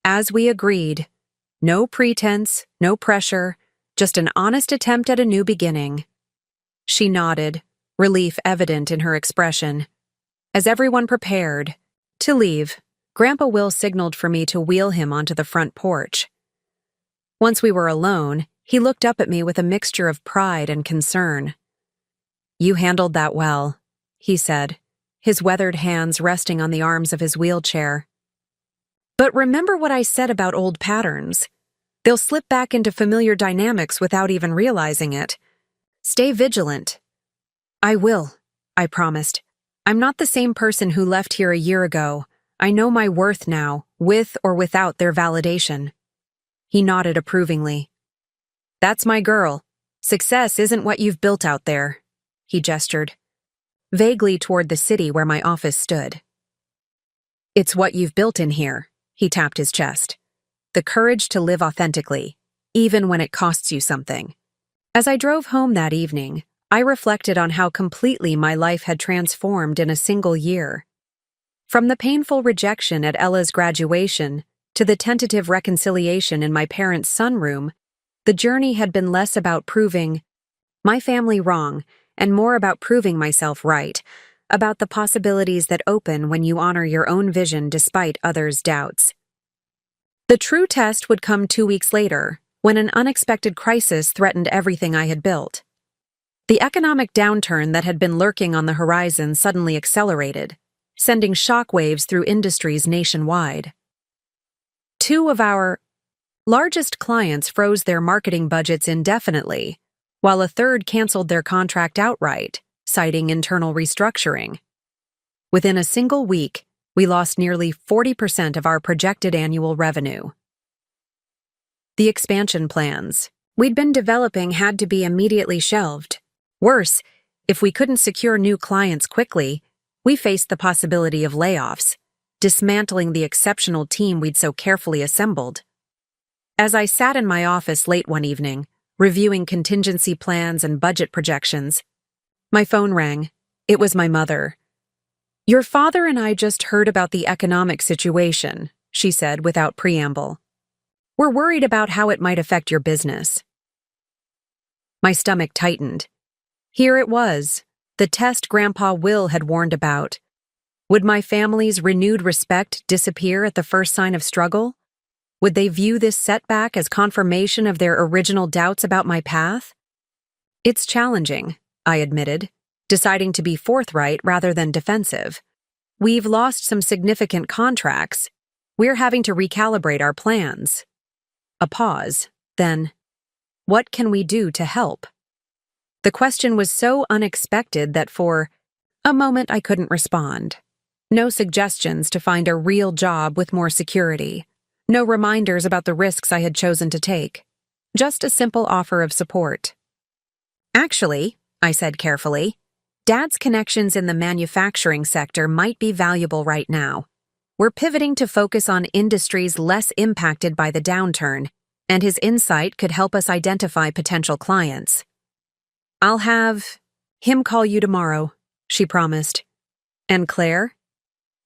"As we agreed. No pretense, no pressure, just an honest attempt at a new beginning." She nodded, relief evident in her expression. As everyone prepared to leave, Grandpa Will signaled for me to wheel him onto the front porch. Once we were alone, he looked up at me with a mixture of pride and concern. "You handled that well," he said, his weathered hands resting on the arms of his wheelchair. "But remember what I said about old patterns. They'll slip back into familiar dynamics without even realizing it. Stay vigilant." "I will," I promised. "I'm not the same person who left here a year ago. I know my worth now, with or without their validation." He nodded approvingly. "That's my girl. Success isn't what you've built out there." He gestured vaguely toward the city where my office stood. "It's what you've built in here," he tapped his chest. "The courage to live authentically, even when it costs you something." As I drove home that evening, I reflected on how completely my life had transformed in a single year. From the painful rejection at Ella's graduation to the tentative reconciliation in my parents' sunroom, the journey had been less about proving my family wrong and more about proving myself right, about the possibilities that open when you honor your own vision despite others' doubts. The true test would come 2 weeks later, when an unexpected crisis threatened everything I had built. The economic downturn that had been lurking on the horizon suddenly accelerated, sending shockwaves through industries nationwide. Two of our largest clients froze their marketing budgets indefinitely, while a third canceled their contract outright, citing internal restructuring. Within a single week, we lost nearly 40% of our projected annual revenue. The expansion plans we'd been developing had to be immediately shelved. Worse, if we couldn't secure new clients quickly, we faced the possibility of layoffs, dismantling the exceptional team we'd so carefully assembled. As I sat in my office late one evening, reviewing contingency plans and budget projections, my phone rang. It was my mother. "Your father and I just heard about the economic situation," she said without preamble. "We're worried about how it might affect your business." My stomach tightened. Here it was, the test Grandpa Will had warned about. Would my family's renewed respect disappear at the first sign of struggle? Would they view this setback as confirmation of their original doubts about my path? "It's challenging," I admitted, deciding to be forthright rather than defensive. "We've lost some significant contracts. We're having to recalibrate our plans." A pause, then, "What can we do to help?" The question was so unexpected that for a moment I couldn't respond. No suggestions to find a real job with more security. No reminders about the risks I had chosen to take. Just a simple offer of support. "Actually," I said carefully, "Dad's connections in the manufacturing sector might be valuable right now. We're pivoting to focus on industries less impacted by the downturn, and his insight could help us identify potential clients." "I'll have him call you tomorrow," she promised. "And Claire?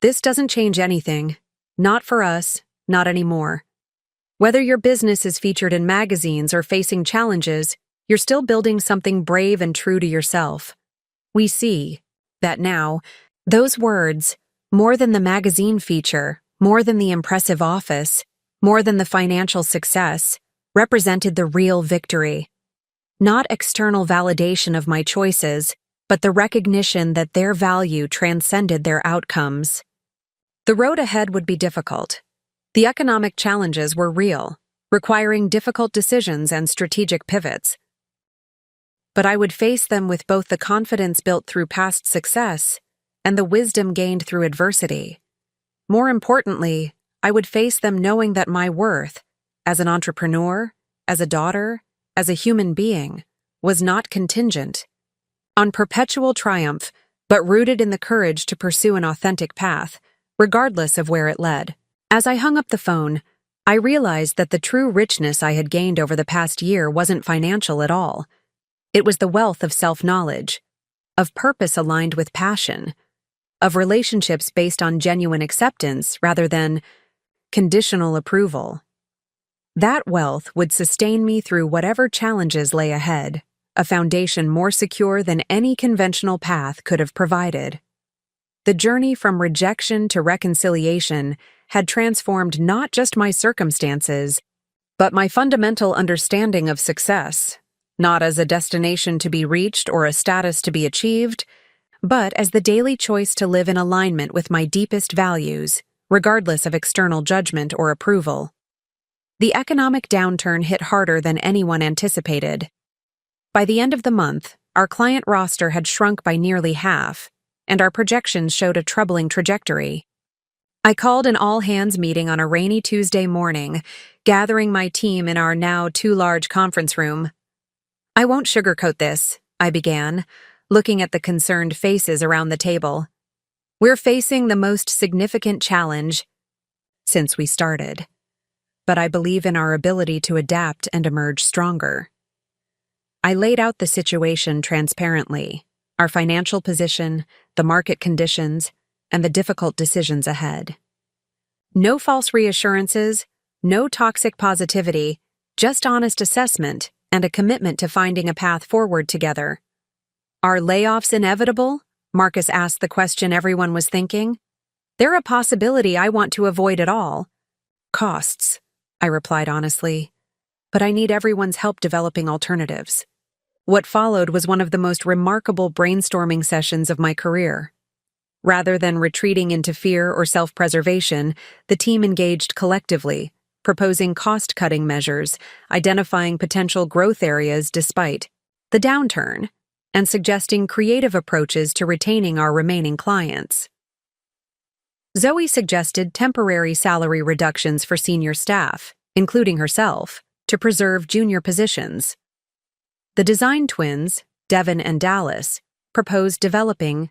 This doesn't change anything. Not for us, not anymore. Whether your business is featured in magazines or facing challenges, you're still building something brave and true to yourself. We see that now, those words, more than the magazine feature, more than the impressive office, more than the financial success, represented the real victory. Not external validation of my choices, but the recognition that their value transcended their outcomes. The road ahead would be difficult. The economic challenges were real, requiring difficult decisions and strategic pivots. But I would face them with both the confidence built through past success and the wisdom gained through adversity. More importantly, I would face them knowing that my worth, as an entrepreneur, as a daughter, as a human being, was not contingent on perpetual triumph, but rooted in the courage to pursue an authentic path, regardless of where it led. As I hung up the phone, I realized that the true richness I had gained over the past year wasn't financial at all. It was the wealth of self-knowledge, of purpose aligned with passion, of relationships based on genuine acceptance rather than conditional approval. That wealth would sustain me through whatever challenges lay ahead, a foundation more secure than any conventional path could have provided. The journey from rejection to reconciliation had transformed not just my circumstances, but my fundamental understanding of success, not as a destination to be reached or a status to be achieved, but as the daily choice to live in alignment with my deepest values, regardless of external judgment or approval. The economic downturn hit harder than anyone anticipated. By the end of the month, our client roster had shrunk by nearly half, and our projections showed a troubling trajectory. I called an all-hands meeting on a rainy Tuesday morning, gathering my team in our now too-large conference room. "I won't sugarcoat this," I began, looking at the concerned faces around the table. "We're facing the most significant challenge since we started, but I believe in our ability to adapt and emerge stronger." I laid out the situation transparently, our financial position, the market conditions, and the difficult decisions ahead. No false reassurances, no toxic positivity, just honest assessment and a commitment to finding a path forward together. "Are layoffs inevitable?" Marcus asked the question everyone was thinking. "They're a possibility I want to avoid at all costs," I replied honestly, but I need everyone's help developing alternatives. What followed was one of the most remarkable brainstorming sessions of my career. Rather than retreating into fear or self-preservation, the team engaged collectively, proposing cost-cutting measures, identifying potential growth areas despite the downturn, and suggesting creative approaches to retaining our remaining clients. Zoe suggested temporary salary reductions for senior staff, including herself, to preserve junior positions. The design twins, Devin and Dallas, proposed developing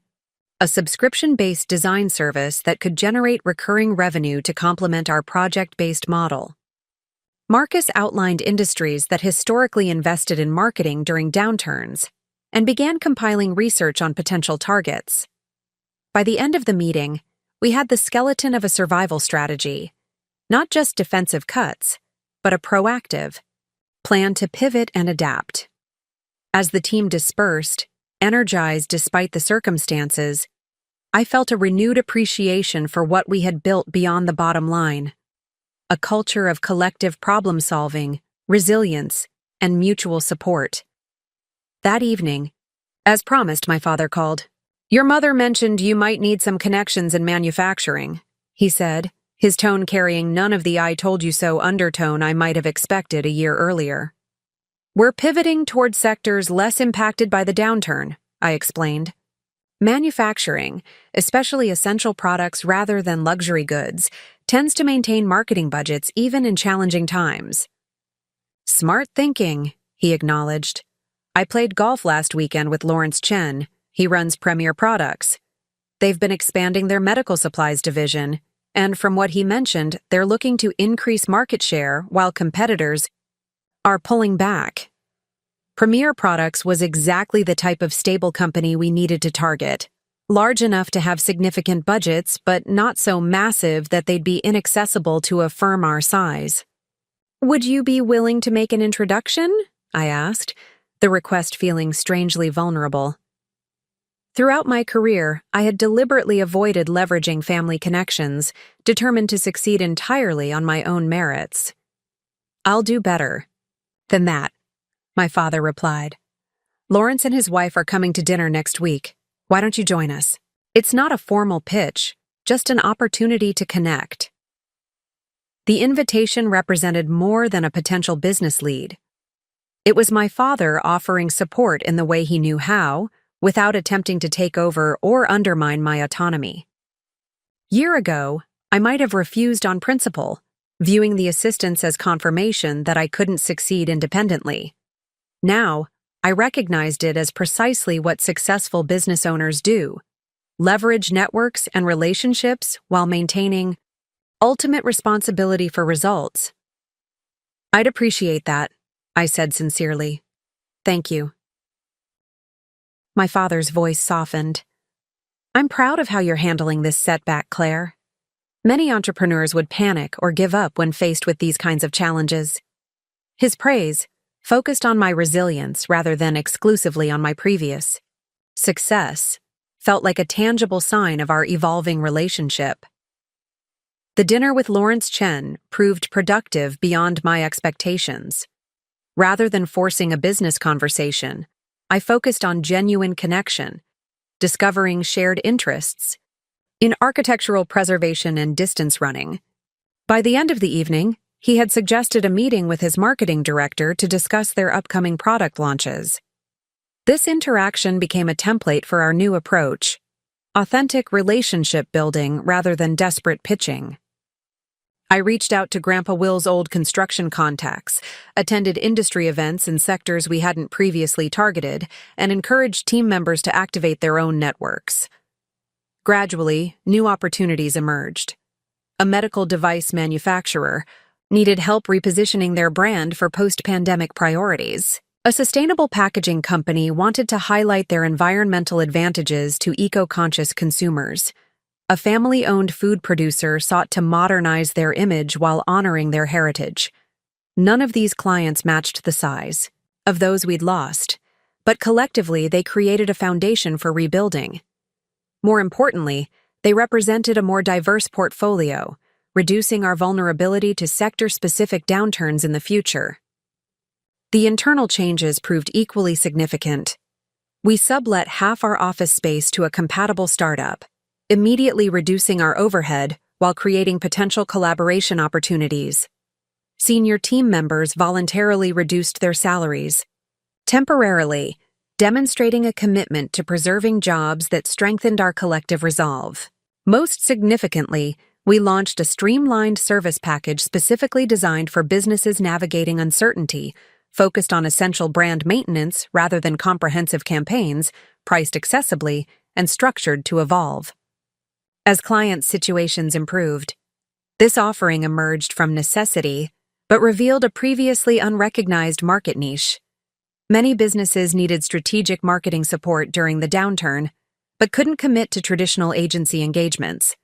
a subscription-based design service that could generate recurring revenue to complement our project-based model. Marcus outlined industries that historically invested in marketing during downturns and began compiling research on potential targets. By the end of the meeting, we had the skeleton of a survival strategy, not just defensive cuts, but a proactive plan to pivot and adapt. As the team dispersed, energized despite the circumstances, I felt a renewed appreciation for what we had built beyond the bottom line. A culture of collective problem-solving, resilience, and mutual support. That evening, as promised, my father called. "Your mother mentioned you might need some connections in manufacturing," he said, his tone carrying none of the "I told you so" undertone I might have expected a year earlier. "We're pivoting towards sectors less impacted by the downturn," I explained. Manufacturing, especially essential products rather than luxury goods, tends to maintain marketing budgets even in challenging times. "Smart thinking," he acknowledged. "I played golf last weekend with Lawrence Chen. He runs Premier Products. They've been expanding their medical supplies division, and from what he mentioned, they're looking to increase market share while competitors are pulling back." Premier Products was exactly the type of stable company we needed to target. Large enough to have significant budgets, but not so massive that they'd be inaccessible to a firm our size. "Would you be willing to make an introduction?" I asked, the request feeling strangely vulnerable. Throughout my career, I had deliberately avoided leveraging family connections, determined to succeed entirely on my own merits. "I'll do better than that," my father replied. "Lawrence and his wife are coming to dinner next week. Why don't you join us? It's not a formal pitch, just an opportunity to connect." The invitation represented more than a potential business lead. It was my father offering support in the way he knew how, without attempting to take over or undermine my autonomy. Year ago, I might have refused on principle, viewing the assistance as confirmation that I couldn't succeed independently. Now, I recognized it as precisely what successful business owners do: leverage networks and relationships while maintaining ultimate responsibility for results. "I'd appreciate that," I said sincerely. "Thank you." My father's voice softened. "I'm proud of how you're handling this setback, Claire. Many entrepreneurs would panic or give up when faced with these kinds of challenges." His praise focused on my resilience rather than exclusively on my previous success, felt like a tangible sign of our evolving relationship. The dinner with Lawrence Chen proved productive beyond my expectations. Rather than forcing a business conversation, I focused on genuine connection, discovering shared interests in architectural preservation and distance running. By the end of the evening, he had suggested a meeting with his marketing director to discuss their upcoming product launches. This interaction became a template for our new approach: authentic relationship building rather than desperate pitching. I reached out to Grandpa Will's old construction contacts, attended industry events in sectors we hadn't previously targeted, and encouraged team members to activate their own networks. Gradually, new opportunities emerged. A medical device manufacturer needed help repositioning their brand for post-pandemic priorities. A sustainable packaging company wanted to highlight their environmental advantages to eco-conscious consumers. A family-owned food producer sought to modernize their image while honoring their heritage. None of these clients matched the size of those we'd lost, but collectively they created a foundation for rebuilding. More importantly, they represented a more diverse portfolio, reducing our vulnerability to sector-specific downturns in the future. The internal changes proved equally significant. We sublet half our office space to a compatible startup, immediately reducing our overhead while creating potential collaboration opportunities. Senior team members voluntarily reduced their salaries, temporarily demonstrating a commitment to preserving jobs that strengthened our collective resolve. Most significantly, we launched a streamlined service package specifically designed for businesses navigating uncertainty, focused on essential brand maintenance rather than comprehensive campaigns, priced accessibly, and structured to evolve. As clients' situations improved, this offering emerged from necessity but revealed a previously unrecognized market niche. Many businesses needed strategic marketing support during the downturn, but couldn't commit to traditional agency engagements.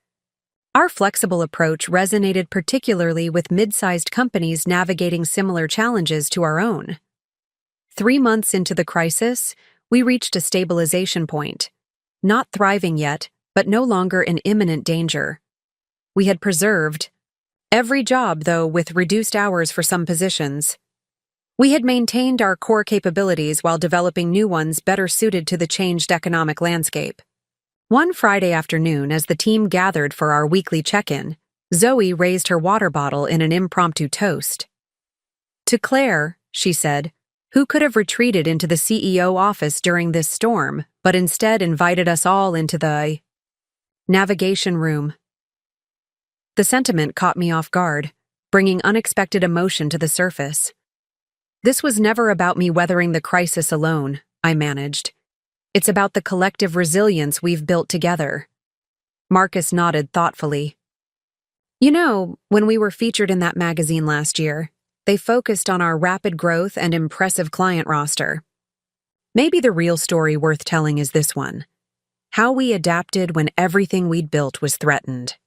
Our flexible approach resonated particularly with mid-sized companies navigating similar challenges to our own. 3 months into the crisis, we reached a stabilization point. Not thriving yet, but no longer in imminent danger. We had preserved every job, though with reduced hours for some positions. We had maintained our core capabilities while developing new ones better suited to the changed economic landscape. One Friday afternoon, as the team gathered for our weekly check-in, Zoe raised her water bottle in an impromptu toast. "To Claire," she said, "who could have retreated into the CEO office during this storm, but instead invited us all into the navigation room." The sentiment caught me off guard, bringing unexpected emotion to the surface. "This was never about me weathering the crisis alone," I managed. "It's about the collective resilience we've built together." Marcus nodded thoughtfully. "You know, when we were featured in that magazine last year, they focused on our rapid growth and impressive client roster. Maybe the real story worth telling is this one: how we adapted when everything we'd built was threatened."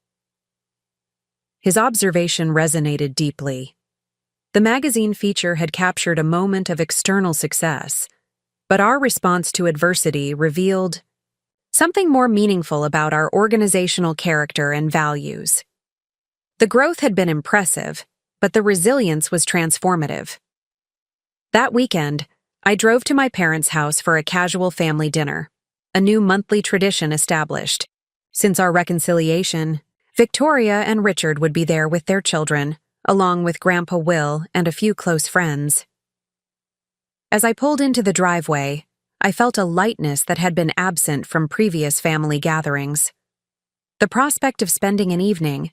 His observation resonated deeply. The magazine feature had captured a moment of external success, but our response to adversity revealed something more meaningful about our organizational character and values. The growth had been impressive, but the resilience was transformative. That weekend, I drove to my parents' house for a casual family dinner, a new monthly tradition established. Since our reconciliation, Victoria and Richard would be there with their children, along with Grandpa Will and a few close friends. As I pulled into the driveway, I felt a lightness that had been absent from previous family gatherings. The prospect of spending an evening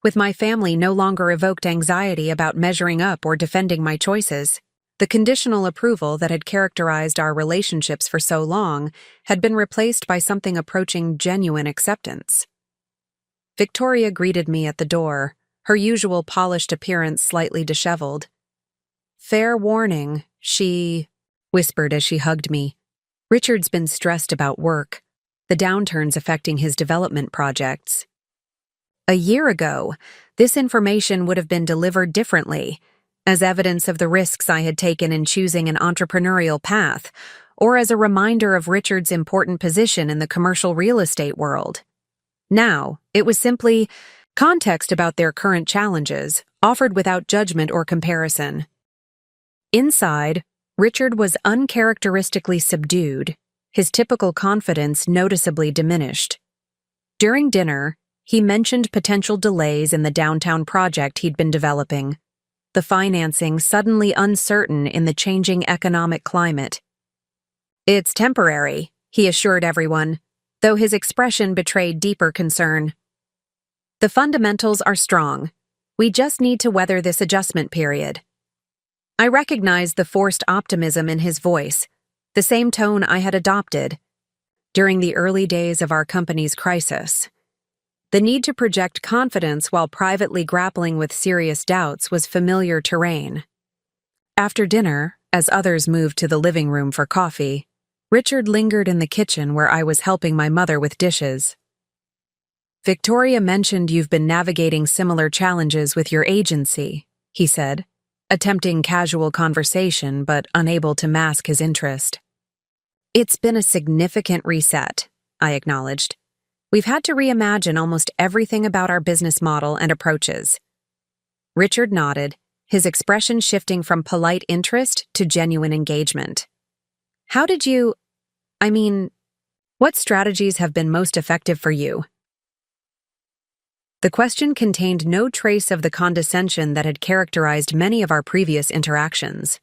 with my family no longer evoked anxiety about measuring up or defending my choices. The conditional approval that had characterized our relationships for so long had been replaced by something approaching genuine acceptance. Victoria greeted me at the door, her usual polished appearance slightly disheveled. "Fair warning," she whispered as she hugged me. "Richard's been stressed about work, the downturns affecting his development projects." A year ago, this information would have been delivered differently, as evidence of the risks I had taken in choosing an entrepreneurial path, or as a reminder of Richard's important position in the commercial real estate world. Now, it was simply context about their current challenges, offered without judgment or comparison. Inside, Richard was uncharacteristically subdued, his typical confidence noticeably diminished. During dinner, he mentioned potential delays in the downtown project he'd been developing, the financing suddenly uncertain in the changing economic climate. "It's temporary," he assured everyone, though his expression betrayed deeper concern. "The fundamentals are strong. We just need to weather this adjustment period." I recognized the forced optimism in his voice, the same tone I had adopted during the early days of our company's crisis. The need to project confidence while privately grappling with serious doubts was familiar terrain. After dinner, as others moved to the living room for coffee, Richard lingered in the kitchen where I was helping my mother with dishes. "Victoria mentioned you've been navigating similar challenges with your agency," he said, attempting casual conversation but unable to mask his interest. "It's been a significant reset," I acknowledged. We've had to reimagine almost everything about our business model and approaches. Richard nodded, his expression shifting from polite interest to genuine engagement. How did you... what strategies have been most effective for you? The question contained no trace of the condescension that had characterized many of our previous interactions.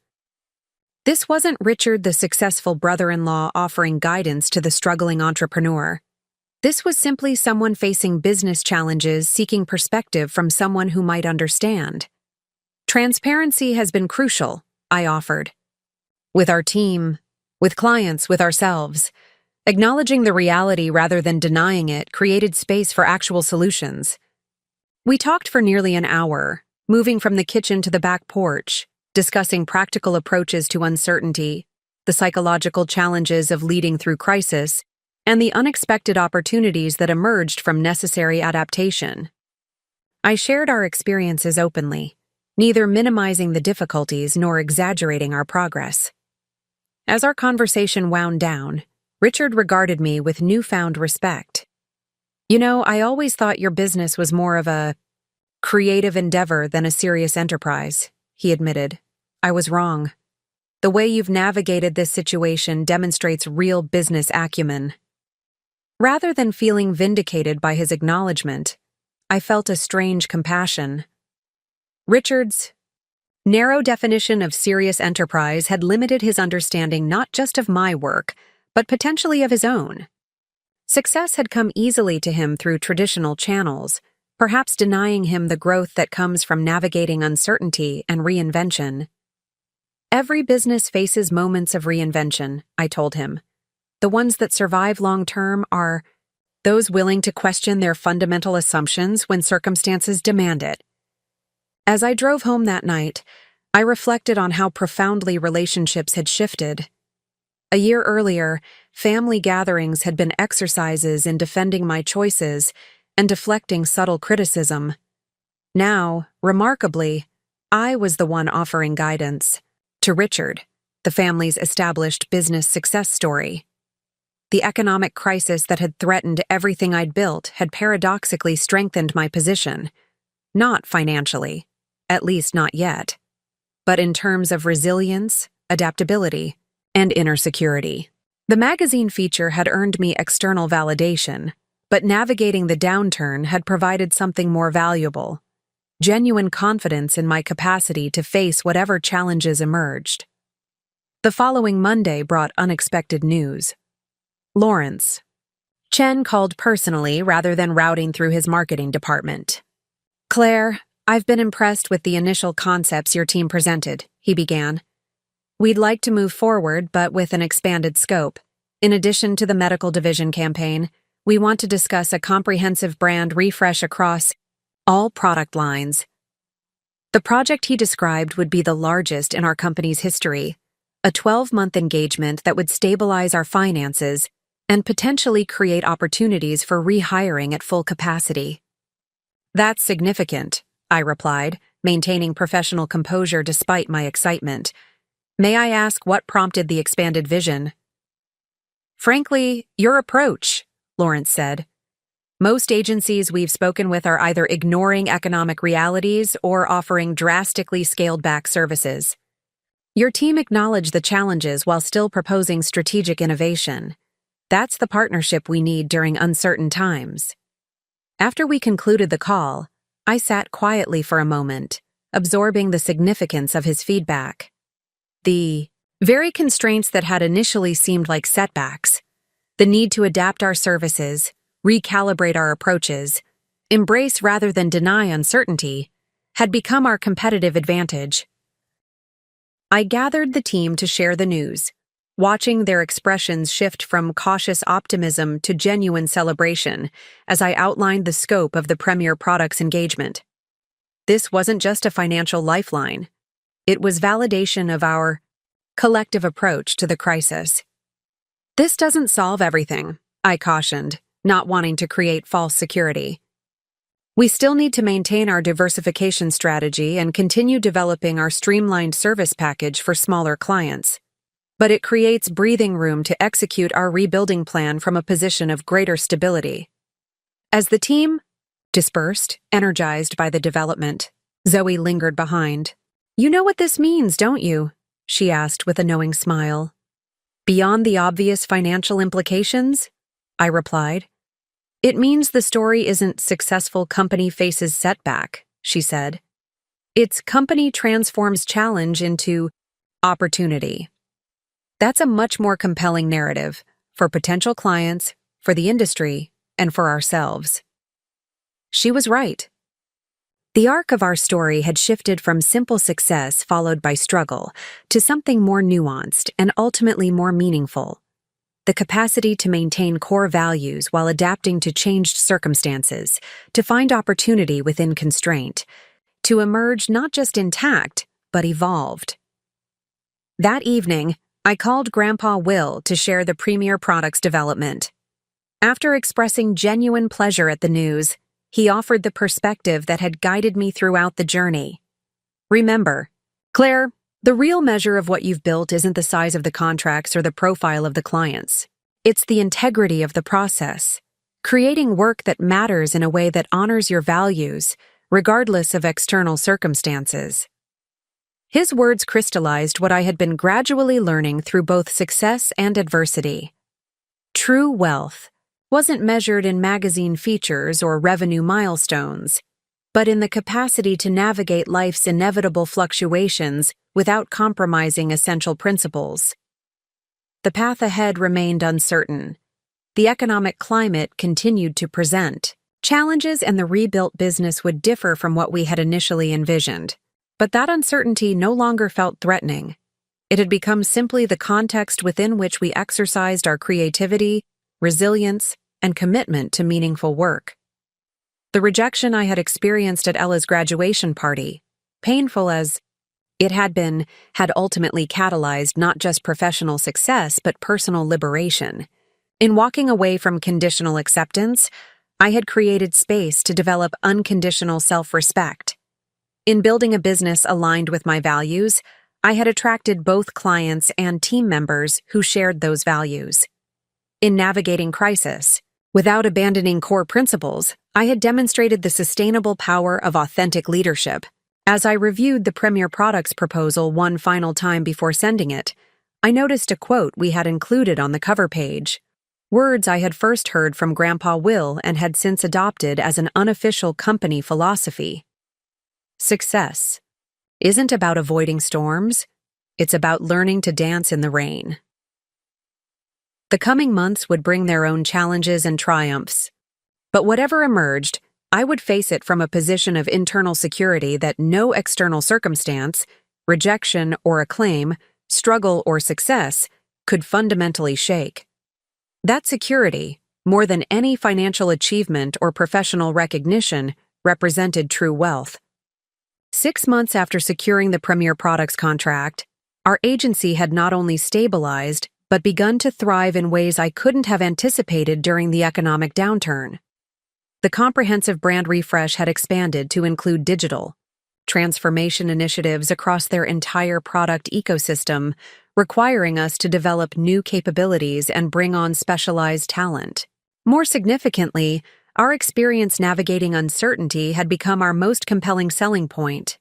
This wasn't Richard, the successful brother-in-law, offering guidance to the struggling entrepreneur. This was simply someone facing business challenges, seeking perspective from someone who might understand. Transparency has been crucial, I offered. With our team, with clients, with ourselves. Acknowledging the reality rather than denying it created space for actual solutions. We talked for nearly an hour, moving from the kitchen to the back porch, discussing practical approaches to uncertainty, the psychological challenges of leading through crisis, and the unexpected opportunities that emerged from necessary adaptation. I shared our experiences openly, neither minimizing the difficulties nor exaggerating our progress. As our conversation wound down, Richard regarded me with newfound respect. I always thought your business was more of a creative endeavor than a serious enterprise, he admitted. I was wrong. The way you've navigated this situation demonstrates real business acumen. Rather than feeling vindicated by his acknowledgement, I felt a strange compassion. Richard's narrow definition of serious enterprise had limited his understanding not just of my work, but potentially of his own. Success had come easily to him through traditional channels, perhaps denying him the growth that comes from navigating uncertainty and reinvention. Every business faces moments of reinvention, I told him. The ones that survive long-term are those willing to question their fundamental assumptions when circumstances demand it. As I drove home that night, I reflected on how profoundly relationships had shifted. A year earlier, family gatherings had been exercises in defending my choices and deflecting subtle criticism. Now, remarkably, I was the one offering guidance to Richard, the family's established business success story. The economic crisis that had threatened everything I'd built had paradoxically strengthened my position, not financially, at least not yet, but in terms of resilience, adaptability, and inner security. The magazine feature had earned me external validation, but navigating the downturn had provided something more valuable: genuine confidence in my capacity to face whatever challenges emerged. The following Monday brought unexpected news. Lawrence. Chen called personally rather than routing through his marketing department. Claire, I've been impressed with the initial concepts your team presented, he began. We'd like to move forward, but with an expanded scope. In addition to the medical division campaign, we want to discuss a comprehensive brand refresh across all product lines. The project he described would be the largest in our company's history, a 12-month engagement that would stabilize our finances and potentially create opportunities for rehiring at full capacity. That's significant, I replied, maintaining professional composure despite my excitement. May I ask what prompted the expanded vision? Frankly, your approach, Lawrence said. Most agencies we've spoken with are either ignoring economic realities or offering drastically scaled-back services. Your team acknowledged the challenges while still proposing strategic innovation. That's the partnership we need during uncertain times. After we concluded the call, I sat quietly for a moment, absorbing the significance of his feedback. The very constraints that had initially seemed like setbacks, the need to adapt our services, recalibrate our approaches, embrace rather than deny uncertainty, had become our competitive advantage. I gathered the team to share the news, watching their expressions shift from cautious optimism to genuine celebration as I outlined the scope of the Premier Products engagement. This wasn't just a financial lifeline. It was validation of our collective approach to the crisis. This doesn't solve everything, I cautioned, not wanting to create false security. We still need to maintain our diversification strategy and continue developing our streamlined service package for smaller clients. But it creates breathing room to execute our rebuilding plan from a position of greater stability. As the team dispersed, energized by the development, Zoe lingered behind. "You know what this means, don't you?" she asked with a knowing smile. "Beyond the obvious financial implications?" I replied. "It means the story isn't successful company faces setback," she said. "It's company transforms challenge into opportunity." That's a much more compelling narrative for potential clients, for the industry, and for ourselves. She was right. The arc of our story had shifted from simple success followed by struggle to something more nuanced and ultimately more meaningful. The capacity to maintain core values while adapting to changed circumstances, to find opportunity within constraint, to emerge not just intact, but evolved. That evening, I called Grandpa Will to share the premier product's development. After expressing genuine pleasure at the news, he offered the perspective that had guided me throughout the journey. "Remember, Claire, the real measure of what you've built isn't the size of the contracts or the profile of the clients. It's the integrity of the process, creating work that matters in a way that honors your values, regardless of external circumstances." His words crystallized what I had been gradually learning through both success and adversity. True wealth wasn't measured in magazine features or revenue milestones, but in the capacity to navigate life's inevitable fluctuations without compromising essential principles. The path ahead remained uncertain. The economic climate continued to present challenges, and the rebuilt business would differ from what we had initially envisioned. But that uncertainty no longer felt threatening. It had become simply the context within which we exercised our creativity, resilience, and commitment to meaningful work. The rejection I had experienced at Ella's graduation party, painful as it had been, had ultimately catalyzed not just professional success but personal liberation. In walking away from conditional acceptance, I had created space to develop unconditional self-respect. In building a business aligned with my values, I had attracted both clients and team members who shared those values. In navigating crisis, without abandoning core principles, I had demonstrated the sustainable power of authentic leadership. As I reviewed the Premier Products proposal one final time before sending it, I noticed a quote we had included on the cover page. Words I had first heard from Grandpa Will and had since adopted as an unofficial company philosophy. Success isn't about avoiding storms, it's about learning to dance in the rain. The coming months would bring their own challenges and triumphs. But whatever emerged, I would face it from a position of internal security that no external circumstance, rejection or acclaim, struggle or success, could fundamentally shake. That security, more than any financial achievement or professional recognition, represented true wealth. 6 months after securing the Premier Products contract, our agency had not only stabilized, but begun to thrive in ways I couldn't have anticipated during the economic downturn. The comprehensive brand refresh had expanded to include digital transformation initiatives across their entire product ecosystem, requiring us to develop new capabilities and bring on specialized talent. More significantly, our experience navigating uncertainty had become our most compelling selling point.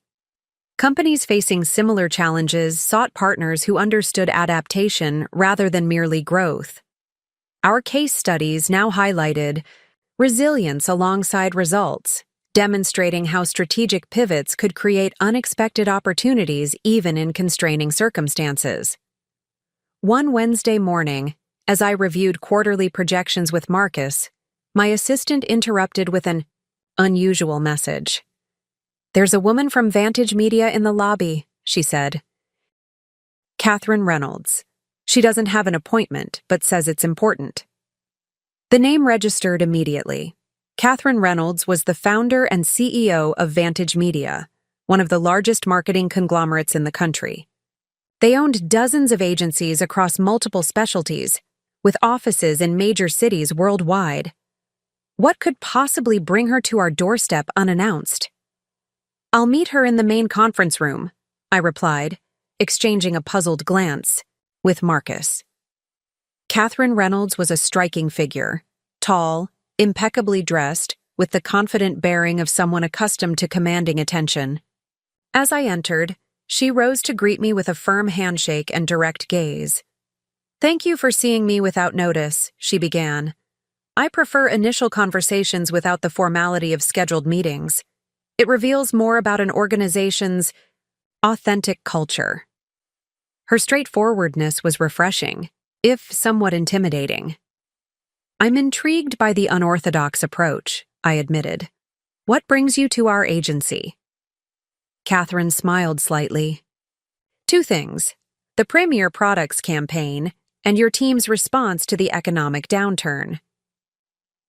Companies facing similar challenges sought partners who understood adaptation rather than merely growth. Our case studies now highlighted resilience alongside results, demonstrating how strategic pivots could create unexpected opportunities even in constraining circumstances. One Wednesday morning, as I reviewed quarterly projections with Marcus, my assistant interrupted with an unusual message. "There's a woman from Vantage Media in the lobby," she said. "Catherine Reynolds. She doesn't have an appointment, but says it's important." The name registered immediately. Catherine Reynolds was the founder and CEO of Vantage Media, one of the largest marketing conglomerates in the country. They owned dozens of agencies across multiple specialties, with offices in major cities worldwide. What could possibly bring her to our doorstep unannounced? "I'll meet her in the main conference room," I replied, exchanging a puzzled glance with Marcus. Catherine Reynolds was a striking figure, tall, impeccably dressed, with the confident bearing of someone accustomed to commanding attention. As I entered, she rose to greet me with a firm handshake and direct gaze. "Thank you for seeing me without notice," she began. "I prefer initial conversations without the formality of scheduled meetings. It reveals more about an organization's authentic culture." Her straightforwardness was refreshing, if somewhat intimidating. "I'm intrigued by the unorthodox approach," I admitted. "What brings you to our agency?" Catherine smiled slightly. "Two things: the Premier Products campaign and your team's response to the economic downturn.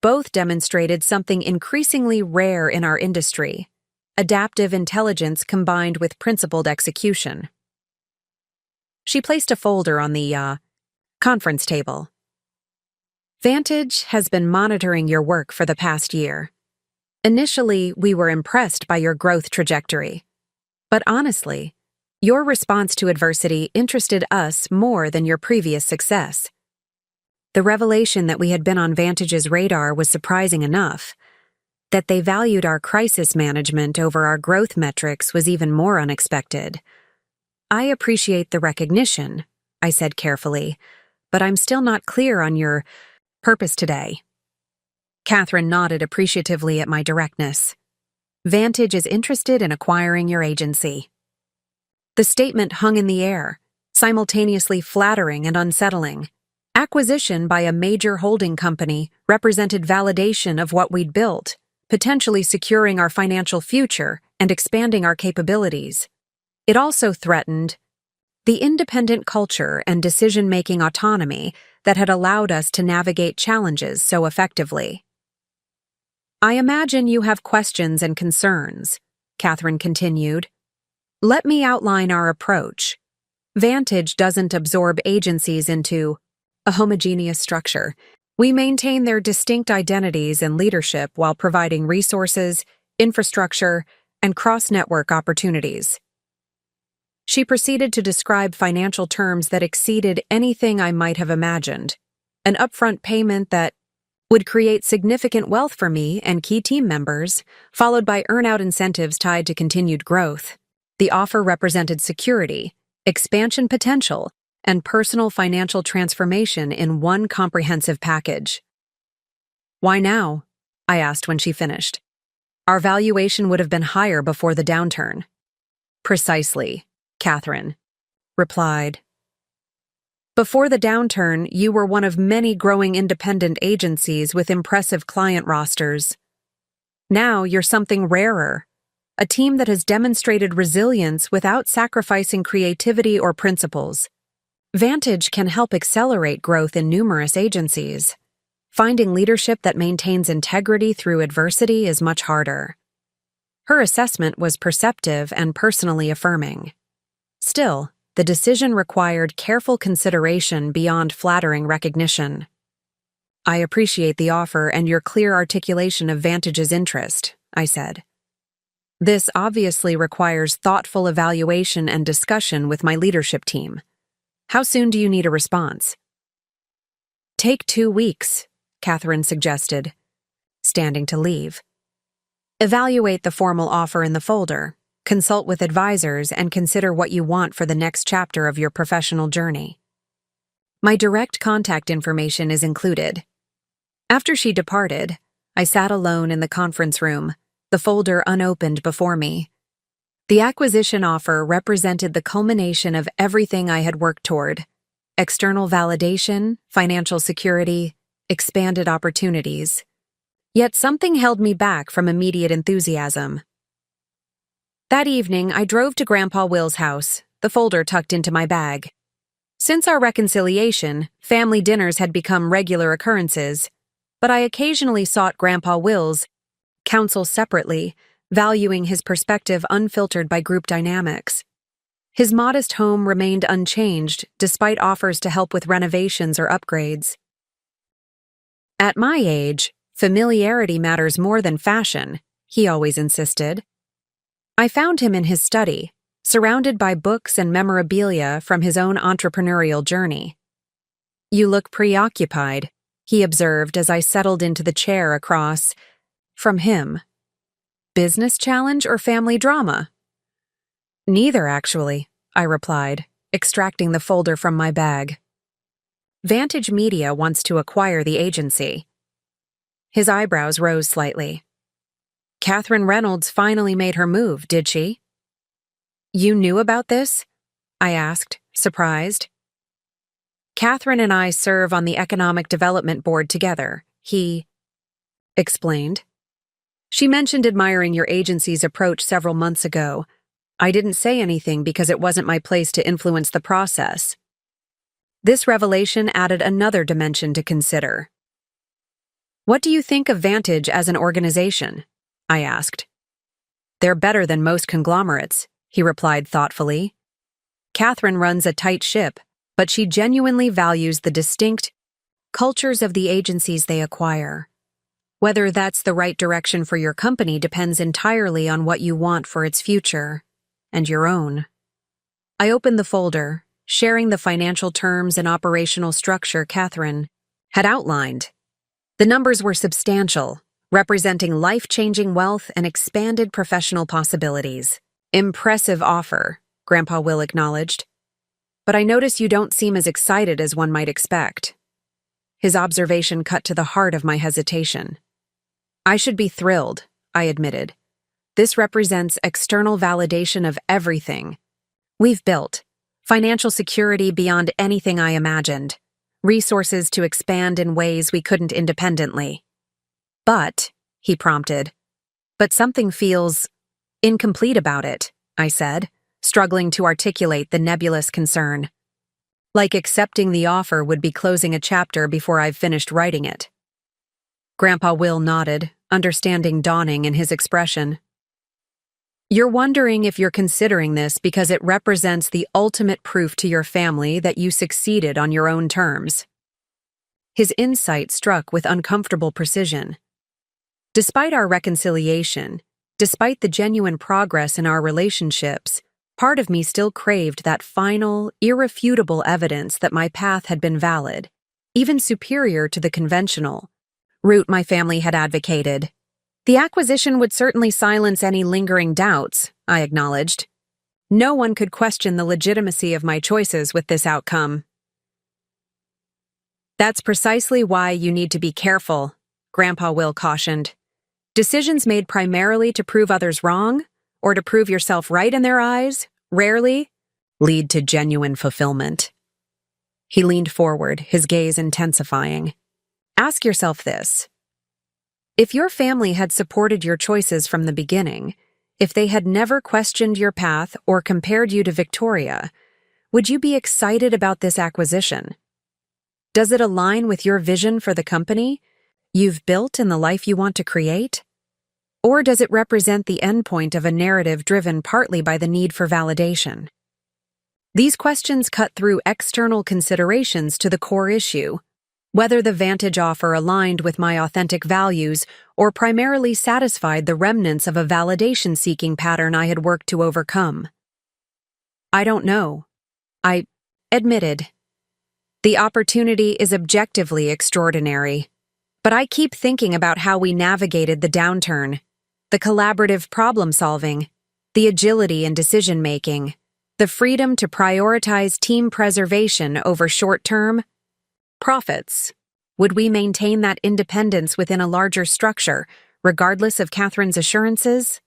Both demonstrated something increasingly rare in our industry: adaptive intelligence combined with principled execution." She placed a folder on the conference table. "Vantage has been monitoring your work for the past year. Initially, we were impressed by your growth trajectory. But honestly, your response to adversity interested us more than your previous success. The revelation that we had been on Vantage's radar was surprising enough. That they valued our crisis management over our growth metrics was even more unexpected. I appreciate the recognition," I said carefully, "but I'm still not clear on your purpose today." Catherine nodded appreciatively at my directness. "Vantage is interested in acquiring your agency." The statement hung in the air, simultaneously flattering and unsettling. Acquisition by a major holding company represented validation of what we'd built, potentially securing our financial future and expanding our capabilities. It also threatened the independent culture and decision-making autonomy that had allowed us to navigate challenges so effectively. "I imagine you have questions and concerns," Catherine continued. "Let me outline our approach. Vantage doesn't absorb agencies into a homogeneous structure. We maintain their distinct identities and leadership while providing resources, infrastructure, and cross-network opportunities." She proceeded to describe financial terms that exceeded anything I might have imagined: an upfront payment that would create significant wealth for me and key team members, followed by earn-out incentives tied to continued growth. The offer represented security, expansion potential, and personal financial transformation in one comprehensive package. "Why now?" I asked when she finished. "Our valuation would have been higher before the downturn." "Precisely," Catherine replied. "Before the downturn, you were one of many growing independent agencies with impressive client rosters. Now you're something rarer, a team that has demonstrated resilience without sacrificing creativity or principles. Vantage can help accelerate growth in numerous agencies. Finding leadership that maintains integrity through adversity is much harder." Her assessment was perceptive and personally affirming. Still, the decision required careful consideration beyond flattering recognition. "I appreciate the offer and your clear articulation of Vantage's interest," I said. "This obviously requires thoughtful evaluation and discussion with my leadership team. How soon do you need a response?" "Take 2 weeks," Catherine suggested, standing to leave. "Evaluate the formal offer in the folder, consult with advisors, and consider what you want for the next chapter of your professional journey. My direct contact information is included." After she departed, I sat alone in the conference room, the folder unopened before me. The acquisition offer represented the culmination of everything I had worked toward: external validation, financial security, expanded opportunities. Yet something held me back from immediate enthusiasm. That evening, I drove to Grandpa Will's house, the folder tucked into my bag. Since our reconciliation, family dinners had become regular occurrences, but I occasionally sought Grandpa Will's counsel separately, valuing his perspective unfiltered by group dynamics. His modest home remained unchanged despite offers to help with renovations or upgrades. "At my age, familiarity matters more than fashion," he always insisted. I found him in his study, surrounded by books and memorabilia from his own entrepreneurial journey. "You look preoccupied," he observed as I settled into the chair across from him. Business challenge or family drama? Neither, actually, I replied, extracting the folder from my bag. Vantage Media wants to acquire the agency. His eyebrows rose slightly. Catherine Reynolds finally made her move, did she? You knew about this? I asked, surprised. Catherine and I serve on the Economic Development Board together, he explained. She mentioned admiring your agency's approach several months ago. I didn't say anything because it wasn't my place to influence the process. This revelation added another dimension to consider. What do you think of Vantage as an organization? I asked. They're better than most conglomerates, he replied thoughtfully. Catherine runs a tight ship, but she genuinely values the distinct cultures of the agencies they acquire. Whether that's the right direction for your company depends entirely on what you want for its future, and your own. I opened the folder, sharing the financial terms and operational structure Catherine had outlined. The numbers were substantial, representing life-changing wealth and expanded professional possibilities. Impressive offer, Grandpa Will acknowledged. But I notice you don't seem as excited as one might expect. His observation cut to the heart of my hesitation. I should be thrilled, I admitted. This represents external validation of everything we've built. Financial security beyond anything I imagined. Resources to expand in ways we couldn't independently. But, he prompted, but something feels incomplete about it, I said, struggling to articulate the nebulous concern. Like accepting the offer would be closing a chapter before I've finished writing it. Grandpa Will nodded, understanding dawning in his expression. You're wondering if you're considering this because it represents the ultimate proof to your family that you succeeded on your own terms. His insight struck with uncomfortable precision. Despite our reconciliation, despite the genuine progress in our relationships, part of me still craved that final, irrefutable evidence that my path had been valid, even superior to the conventional route my family had advocated. The acquisition would certainly silence any lingering doubts, I acknowledged. No one could question the legitimacy of my choices with this outcome. That's precisely why you need to be careful, Grandpa Will cautioned. Decisions made primarily to prove others wrong, or to prove yourself right in their eyes, rarely lead to genuine fulfillment. He leaned forward, his gaze intensifying. Ask yourself this. If your family had supported your choices from the beginning, if they had never questioned your path or compared you to Victoria, would you be excited about this acquisition? Does it align with your vision for the company you've built and the life you want to create? Or does it represent the endpoint of a narrative driven partly by the need for validation? These questions cut through external considerations to the core issue, whether the Vantage offer aligned with my authentic values or primarily satisfied the remnants of a validation-seeking pattern I had worked to overcome. I don't know, I admitted. The opportunity is objectively extraordinary, but I keep thinking about how we navigated the downturn, the collaborative problem-solving, the agility in decision-making, the freedom to prioritize team preservation over short-term profits. Would we maintain that independence within a larger structure, regardless of Catherine's assurances?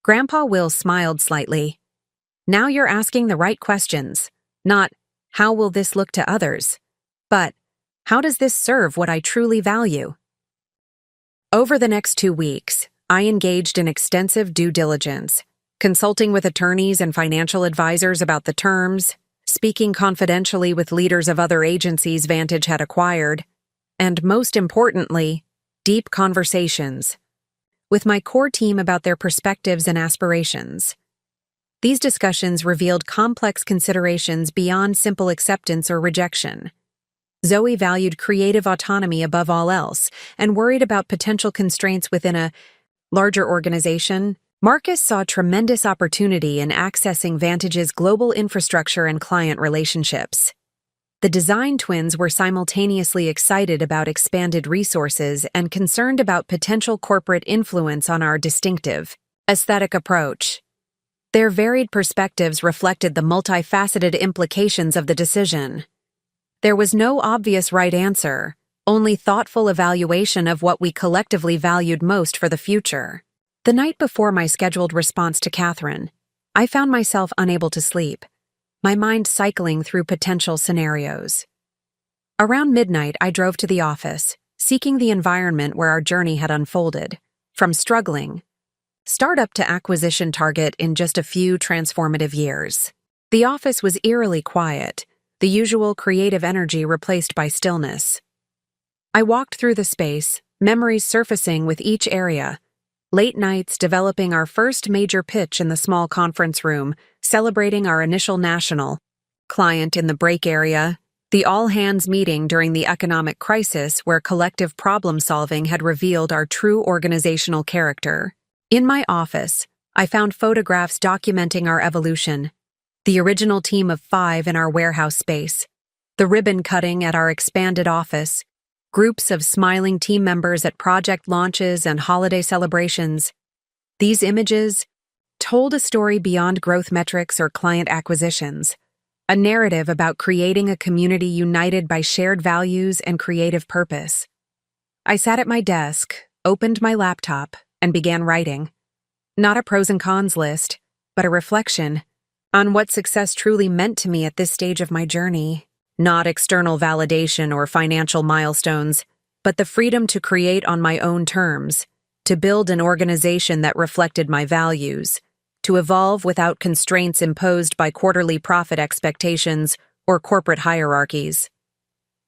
Grandpa Will smiled slightly. Now you're asking the right questions. Not, how will this look to others? But, how does this serve what I truly value? Over the next 2 weeks, I engaged in extensive due diligence, consulting with attorneys and financial advisors about the terms, speaking confidentially with leaders of other agencies Vantage had acquired, and most importantly, deep conversations with my core team about their perspectives and aspirations. These discussions revealed complex considerations beyond simple acceptance or rejection. Zoe valued creative autonomy above all else and worried about potential constraints within a larger organization. Marcus saw tremendous opportunity in accessing Vantage's global infrastructure and client relationships. The design twins were simultaneously excited about expanded resources and concerned about potential corporate influence on our distinctive, aesthetic approach. Their varied perspectives reflected the multifaceted implications of the decision. There was no obvious right answer, only thoughtful evaluation of what we collectively valued most for the future. The night before my scheduled response to Catherine, I found myself unable to sleep, my mind cycling through potential scenarios. Around midnight, I drove to the office, seeking the environment where our journey had unfolded, from struggling startup to acquisition target in just a few transformative years. The office was eerily quiet, the usual creative energy replaced by stillness. I walked through the space, memories surfacing with each area. Late nights developing our first major pitch in the small conference room, celebrating our initial national client in the break area, the all-hands meeting during the economic crisis where collective problem-solving had revealed our true organizational character. In my office, I found photographs documenting our evolution, the original team of 5 in our warehouse space, the ribbon cutting at our expanded office, groups of smiling team members at project launches and holiday celebrations. These images told a story beyond growth metrics or client acquisitions, a narrative about creating a community united by shared values and creative purpose. I sat at my desk, opened my laptop, and began writing. Not a pros and cons list, but a reflection on what success truly meant to me at this stage of my journey. Not external validation or financial milestones, but the freedom to create on my own terms, to build an organization that reflected my values, to evolve without constraints imposed by quarterly profit expectations or corporate hierarchies.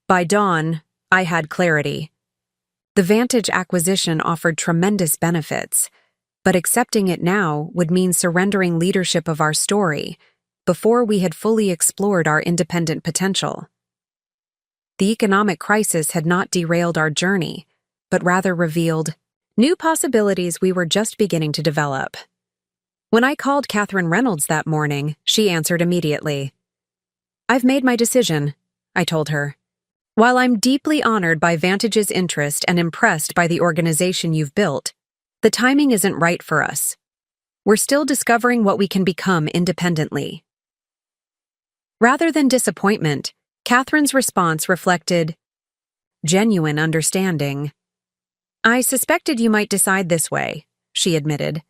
By dawn, I had clarity. The Vantage acquisition offered tremendous benefits, but accepting it now would mean surrendering leadership of our story before we had fully explored our independent potential. The economic crisis had not derailed our journey, but rather revealed new possibilities we were just beginning to develop. When I called Catherine Reynolds that morning, she answered immediately. "I've made my decision," I told her. "While I'm deeply honored by Vantage's interest and impressed by the organization you've built, the timing isn't right for us. We're still discovering what we can become independently." Rather than disappointment, Catherine's response reflected genuine understanding. "I suspected you might decide this way," she admitted.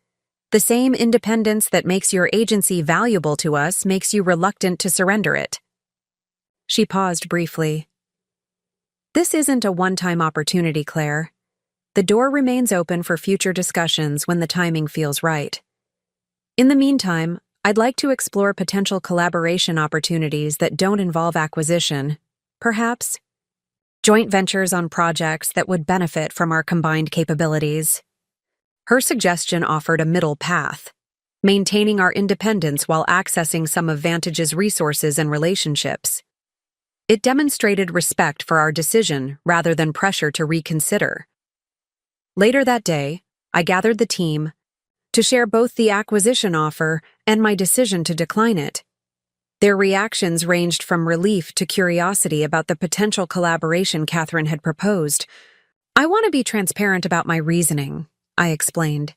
"The same independence that makes your agency valuable to us makes you reluctant to surrender it." She paused briefly. "This isn't a one-time opportunity, Claire. The door remains open for future discussions when the timing feels right. In the meantime, I'd like to explore potential collaboration opportunities that don't involve acquisition, perhaps joint ventures on projects that would benefit from our combined capabilities." Her suggestion offered a middle path, maintaining our independence while accessing some of Vantage's resources and relationships. It demonstrated respect for our decision rather than pressure to reconsider. Later that day, I gathered the team to share both the acquisition offer and my decision to decline it. Their reactions ranged from relief to curiosity about the potential collaboration Catherine had proposed. "I want to be transparent about my reasoning," I explained.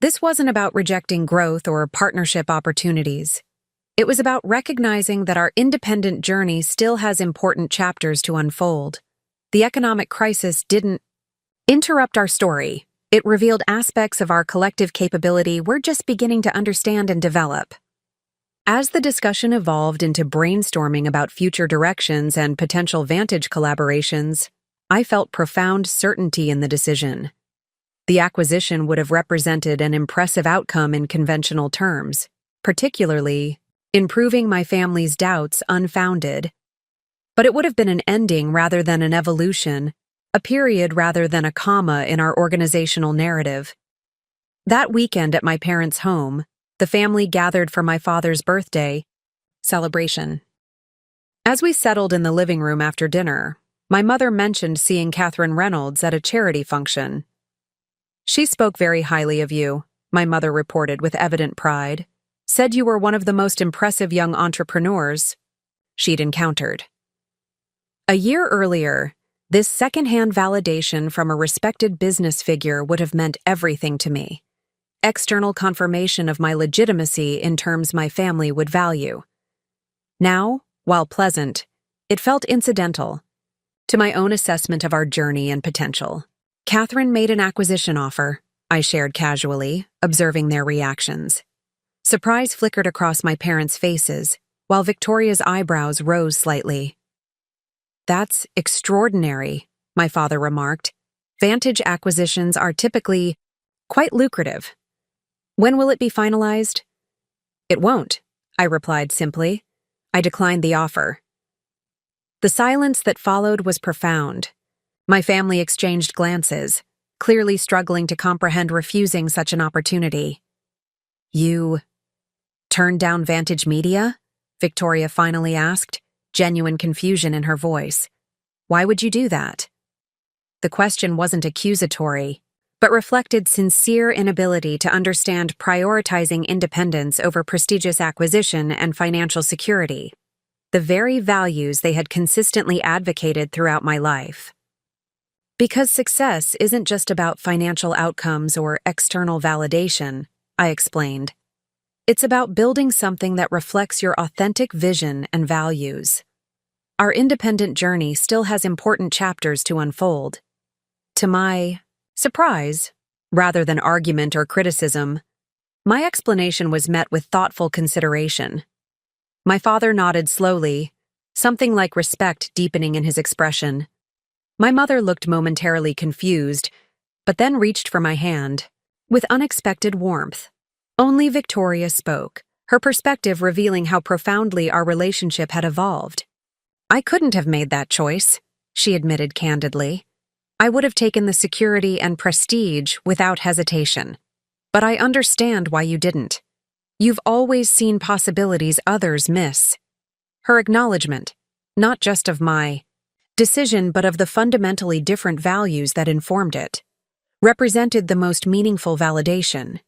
"This wasn't about rejecting growth or partnership opportunities. It was about recognizing that our independent journey still has important chapters to unfold. The economic crisis didn't interrupt our story. It revealed aspects of our collective capability we're just beginning to understand and develop." As the discussion evolved into brainstorming about future directions and potential Vantage collaborations, I felt profound certainty in the decision. The acquisition would have represented an impressive outcome in conventional terms, particularly in proving my family's doubts unfounded. But it would have been an ending rather than an evolution, a period rather than a comma in our organizational narrative. That weekend at my parents' home, the family gathered for my father's birthday celebration. As we settled in the living room after dinner, my mother mentioned seeing Catherine Reynolds at a charity function. "She spoke very highly of you," my mother reported with evident pride. "Said you were one of the most impressive young entrepreneurs she'd encountered." A year earlier, this secondhand validation from a respected business figure would have meant everything to me. External confirmation of my legitimacy in terms my family would value. Now, while pleasant, it felt incidental to my own assessment of our journey and potential. Catherine made an acquisition offer, I shared casually, observing their reactions. Surprise flickered across my parents' faces, while Victoria's eyebrows rose slightly. "That's extraordinary," my father remarked. "Vantage acquisitions are typically quite lucrative. When will it be finalized?" "It won't," I replied simply. I declined the offer. The silence that followed was profound. My family exchanged glances, clearly struggling to comprehend refusing such an opportunity. "You turned down Vantage Media?" Victoria finally asked, genuine confusion in her voice. "Why would you do that?" The question wasn't accusatory, but reflected sincere inability to understand prioritizing independence over prestigious acquisition and financial security, the very values they had consistently advocated throughout my life. Because success isn't just about financial outcomes or external validation, I explained. It's about building something that reflects your authentic vision and values. Our independent journey still has important chapters to unfold. To my surprise, rather than argument or criticism, my explanation was met with thoughtful consideration. My father nodded slowly, something like respect deepening in his expression. My mother looked momentarily confused, but then reached for my hand, with unexpected warmth. Only Victoria spoke, her perspective revealing how profoundly our relationship had evolved. "I couldn't have made that choice," she admitted candidly. "I would have taken the security and prestige without hesitation. But I understand why you didn't. You've always seen possibilities others miss." Her acknowledgement, not just of my decision but of the fundamentally different values that informed it, represented the most meaningful validation.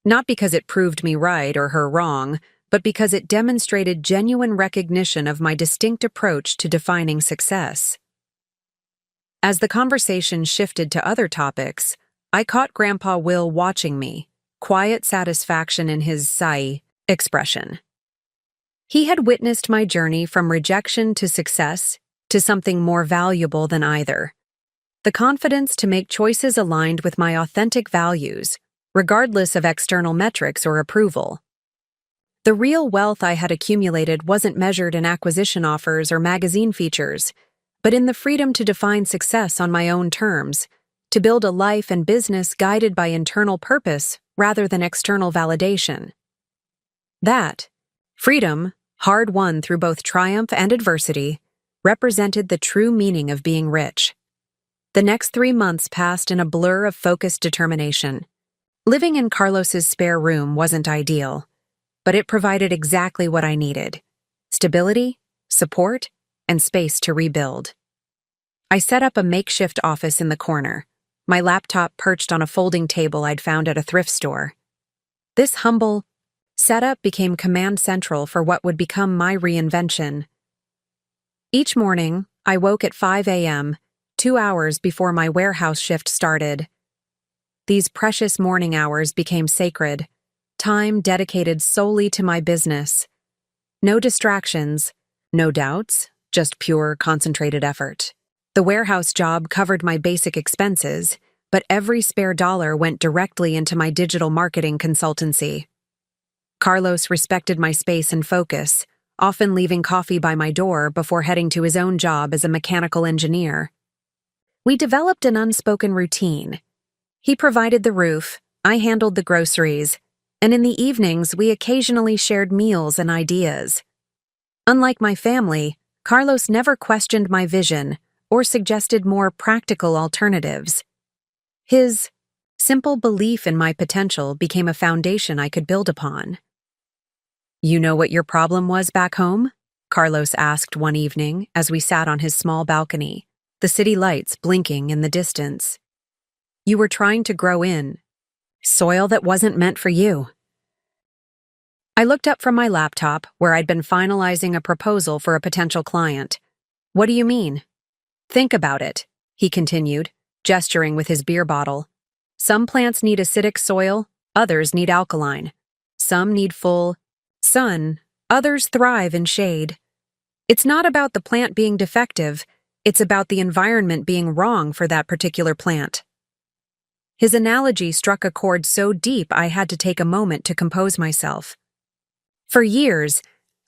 Not because it proved me right or her wrong, but because it demonstrated genuine recognition of my distinct approach to defining success. As the conversation shifted to other topics, I caught Grandpa Will watching me, quiet satisfaction in his sigh expression. He had witnessed my journey from rejection to success to something more valuable than either. The confidence to make choices aligned with my authentic values, regardless of external metrics or approval. The real wealth I had accumulated wasn't measured in acquisition offers or magazine features, but in the freedom to define success on my own terms, to build a life and business guided by internal purpose rather than external validation. That freedom, hard-won through both triumph and adversity, represented the true meaning of being rich. The next 3 months passed in a blur of focused determination. Living in Carlos's spare room wasn't ideal, but it provided exactly what I needed: stability, support, and space to rebuild. I set up a makeshift office in the corner, my laptop perched on a folding table I'd found at a thrift store. This humble setup became command central for what would become my reinvention. Each morning, I woke at 5 a.m., 2 hours before my warehouse shift started. These precious morning hours became sacred, time dedicated solely to my business. No distractions, no doubts, just pure, concentrated effort. The warehouse job covered my basic expenses, but every spare dollar went directly into my digital marketing consultancy. Carlos respected my space and focus, often leaving coffee by my door before heading to his own job as a mechanical engineer. We developed an unspoken routine. He provided the roof, I handled the groceries, and in the evenings we occasionally shared meals and ideas. Unlike my family, Carlos never questioned my vision or suggested more practical alternatives. His simple belief in my potential became a foundation I could build upon. "You know what your problem was back home?" Carlos asked one evening as we sat on his small balcony, the city lights blinking in the distance. "You were trying to grow in soil that wasn't meant for you." I looked up from my laptop, where I'd been finalizing a proposal for a potential client. What do you mean? Think about it, he continued, gesturing with his beer bottle. Some plants need acidic soil, others need alkaline. Some need full sun, others thrive in shade. It's not about the plant being defective, it's about the environment being wrong for that particular plant. His analogy struck a chord so deep I had to take a moment to compose myself. For years,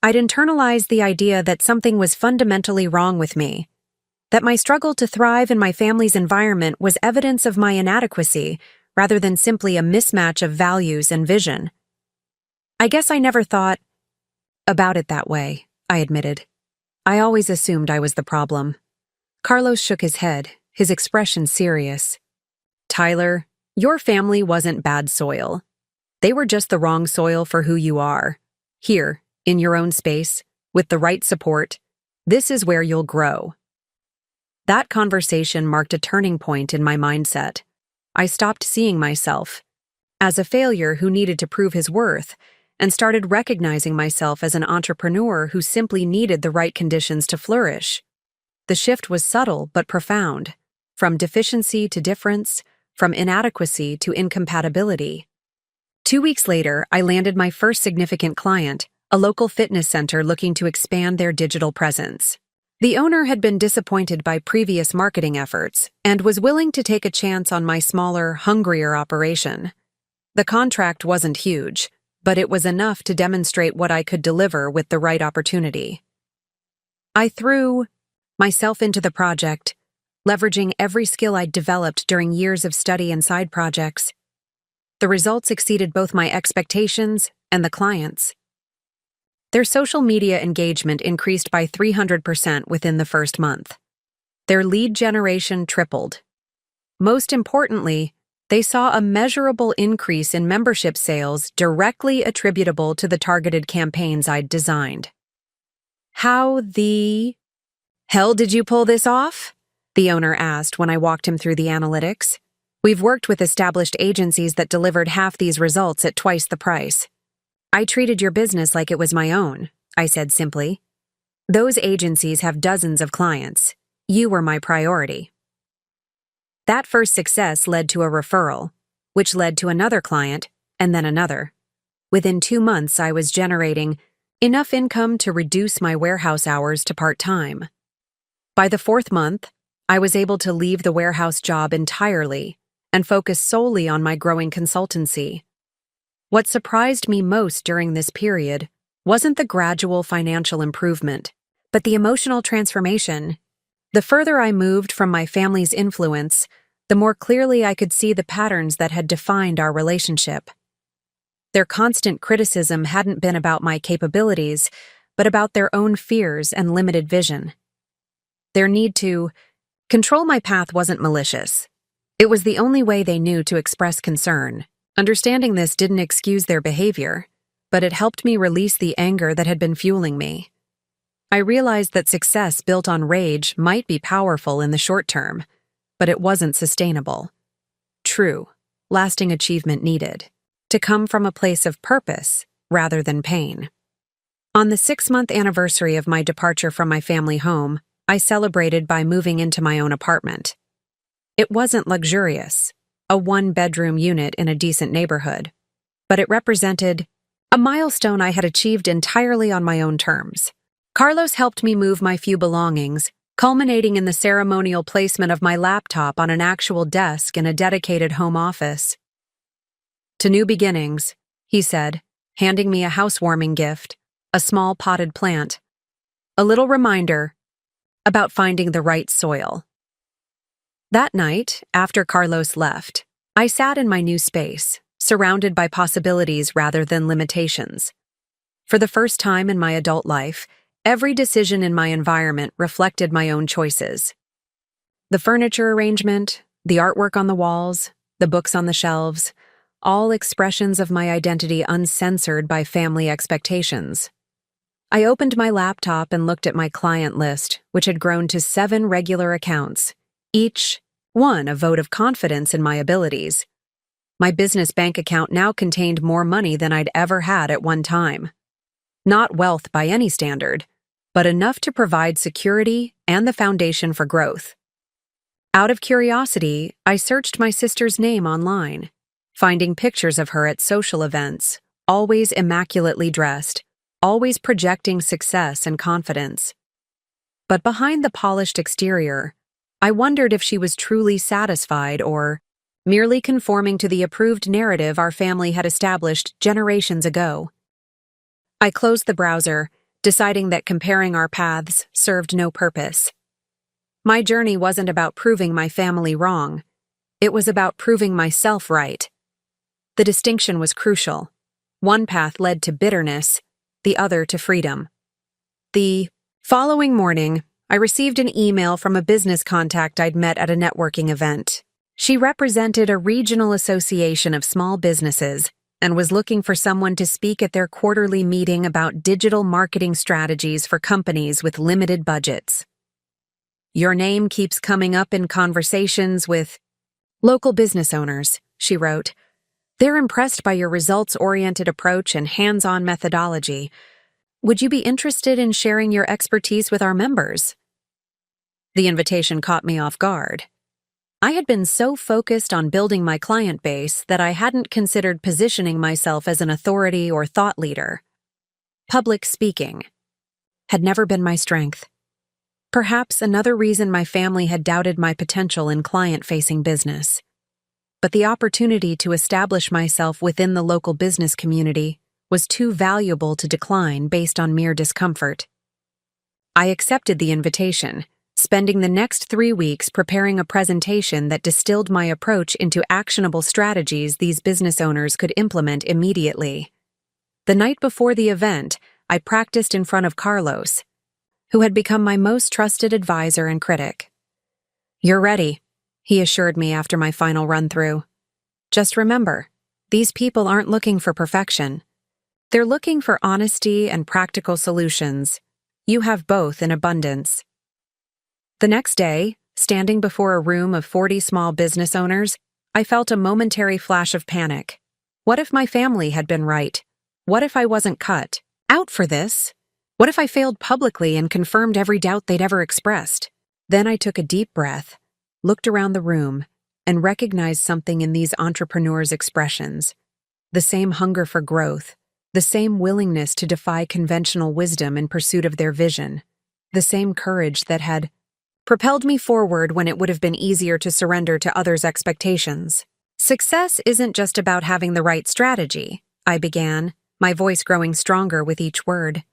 I'd internalized the idea that something was fundamentally wrong with me, that my struggle to thrive in my family's environment was evidence of my inadequacy rather than simply a mismatch of values and vision. I guess I never thought about it that way, I admitted. I always assumed I was the problem. Carlos shook his head, his expression serious. Tyler, your family wasn't bad soil. They were just the wrong soil for who you are. Here, in your own space, with the right support, this is where you'll grow. That conversation marked a turning point in my mindset. I stopped seeing myself as a failure who needed to prove his worth and started recognizing myself as an entrepreneur who simply needed the right conditions to flourish. The shift was subtle but profound, from deficiency to difference, from inadequacy to incompatibility. 2 weeks later, I landed my first significant client, a local fitness center looking to expand their digital presence. The owner had been disappointed by previous marketing efforts and was willing to take a chance on my smaller, hungrier operation. The contract wasn't huge, but it was enough to demonstrate what I could deliver with the right opportunity. I threw myself into the project, leveraging every skill I'd developed during years of study and side projects. The results exceeded both my expectations and the clients'. Their social media engagement increased by 300% within the first month. Their lead generation tripled. Most importantly, they saw a measurable increase in membership sales directly attributable to the targeted campaigns I'd designed. How the hell did you pull this off? The owner asked when I walked him through the analytics. We've worked with established agencies that delivered half these results at twice the price. I treated your business like it was my own, I said simply. Those agencies have dozens of clients. You were my priority. That first success led to a referral, which led to another client, and then another. Within 2 months, I was generating enough income to reduce my warehouse hours to part-time. By the 4th month, I was able to leave the warehouse job entirely and focus solely on my growing consultancy. What surprised me most during this period wasn't the gradual financial improvement, but the emotional transformation. The further I moved from my family's influence, the more clearly I could see the patterns that had defined our relationship. Their constant criticism hadn't been about my capabilities, but about their own fears and limited vision. Their need to control my path wasn't malicious. It was the only way they knew to express concern. Understanding this didn't excuse their behavior, but it helped me release the anger that had been fueling me. I realized that success built on rage might be powerful in the short term, but it wasn't sustainable. True, lasting achievement needed to come from a place of purpose rather than pain. On the 6-month anniversary of my departure from my family home, I celebrated by moving into my own apartment. It wasn't luxurious, a 1-bedroom unit in a decent neighborhood, but it represented a milestone I had achieved entirely on my own terms. Carlos helped me move my few belongings, culminating in the ceremonial placement of my laptop on an actual desk in a dedicated home office. To new beginnings, he said, handing me a housewarming gift, a small potted plant. A little reminder about finding the right soil. That night, after Carlos left, I sat in my new space, surrounded by possibilities rather than limitations. For the first time in my adult life, every decision in my environment reflected my own choices. The furniture arrangement, the artwork on the walls, the books on the shelves, all expressions of my identity uncensored by family expectations. I opened my laptop and looked at my client list, which had grown to 7 regular accounts, each one a vote of confidence in my abilities. My business bank account now contained more money than I'd ever had at one time. Not wealth by any standard, but enough to provide security and the foundation for growth. Out of curiosity, I searched my sister's name online, finding pictures of her at social events, always immaculately dressed, always projecting success and confidence. But behind the polished exterior, I wondered if she was truly satisfied or merely conforming to the approved narrative our family had established generations ago. I closed the browser, deciding that comparing our paths served no purpose. My journey wasn't about proving my family wrong. It was about proving myself right. The distinction was crucial. One path led to bitterness, the other to freedom. The following morning, I received an email from a business contact I'd met at a networking event. She represented a regional association of small businesses and was looking for someone to speak at their quarterly meeting about digital marketing strategies for companies with limited budgets. Your name keeps coming up in conversations with local business owners, she wrote. They're impressed by your results-oriented approach and hands-on methodology. Would you be interested in sharing your expertise with our members? The invitation caught me off guard. I had been so focused on building my client base that I hadn't considered positioning myself as an authority or thought leader. Public speaking had never been my strength. Perhaps another reason my family had doubted my potential in client-facing business. But the opportunity to establish myself within the local business community was too valuable to decline based on mere discomfort. I accepted the invitation, spending the next 3 weeks preparing a presentation that distilled my approach into actionable strategies these business owners could implement immediately. The night before the event, I practiced in front of Carlos, who had become my most trusted advisor and critic. "You're ready," he assured me after my final run-through. "Just remember, these people aren't looking for perfection. They're looking for honesty and practical solutions. You have both in abundance." The next day, standing before a room of 40 small business owners, I felt a momentary flash of panic. What if my family had been right? What if I wasn't cut out for this? What if I failed publicly and confirmed every doubt they'd ever expressed? Then I took a deep breath, looked around the room, and recognized something in these entrepreneurs' expressions. The same hunger for growth, the same willingness to defy conventional wisdom in pursuit of their vision, the same courage that had propelled me forward when it would have been easier to surrender to others' expectations. Success isn't just about having the right strategy, I began, my voice growing stronger with each word.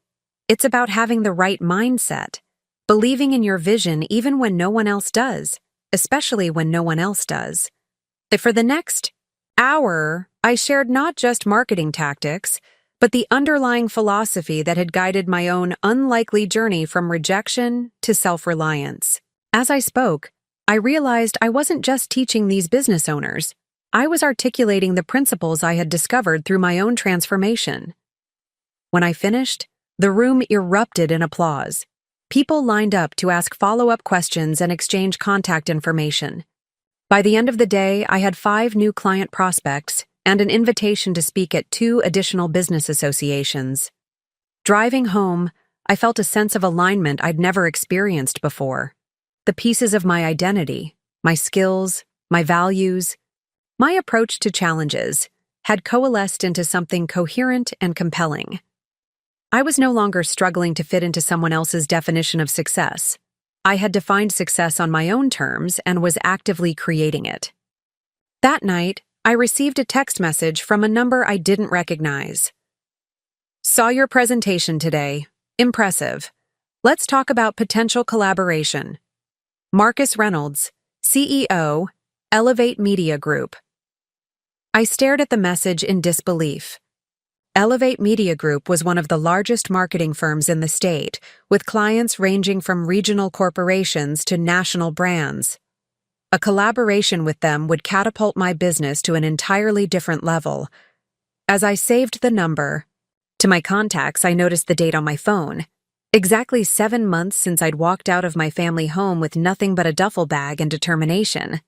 It's about having the right mindset, believing in your vision even when no one else does, especially when no one else does. For the next hour, I shared not just marketing tactics, but the underlying philosophy that had guided my own unlikely journey from rejection to self-reliance. As I spoke, I realized I wasn't just teaching these business owners. I was articulating the principles I had discovered through my own transformation. When I finished, the room erupted in applause. People lined up to ask follow-up questions and exchange contact information. By the end of the day, I had 5 new client prospects and an invitation to speak at 2 additional business associations. Driving home, I felt a sense of alignment I'd never experienced before. The pieces of my identity, my skills, my values, my approach to challenges had coalesced into something coherent and compelling. I was no longer struggling to fit into someone else's definition of success. I had defined success on my own terms and was actively creating it. That night, I received a text message from a number I didn't recognize. "Saw your presentation today. Impressive. Let's talk about potential collaboration. Marcus Reynolds, CEO, Elevate Media Group." I stared at the message in disbelief. Elevate Media Group was one of the largest marketing firms in the state, with clients ranging from regional corporations to national brands. A collaboration with them would catapult my business to an entirely different level. As I saved the number, to my contacts, I noticed the date on my phone. Exactly 7 months since I'd walked out of my family home with nothing but a duffel bag and determination.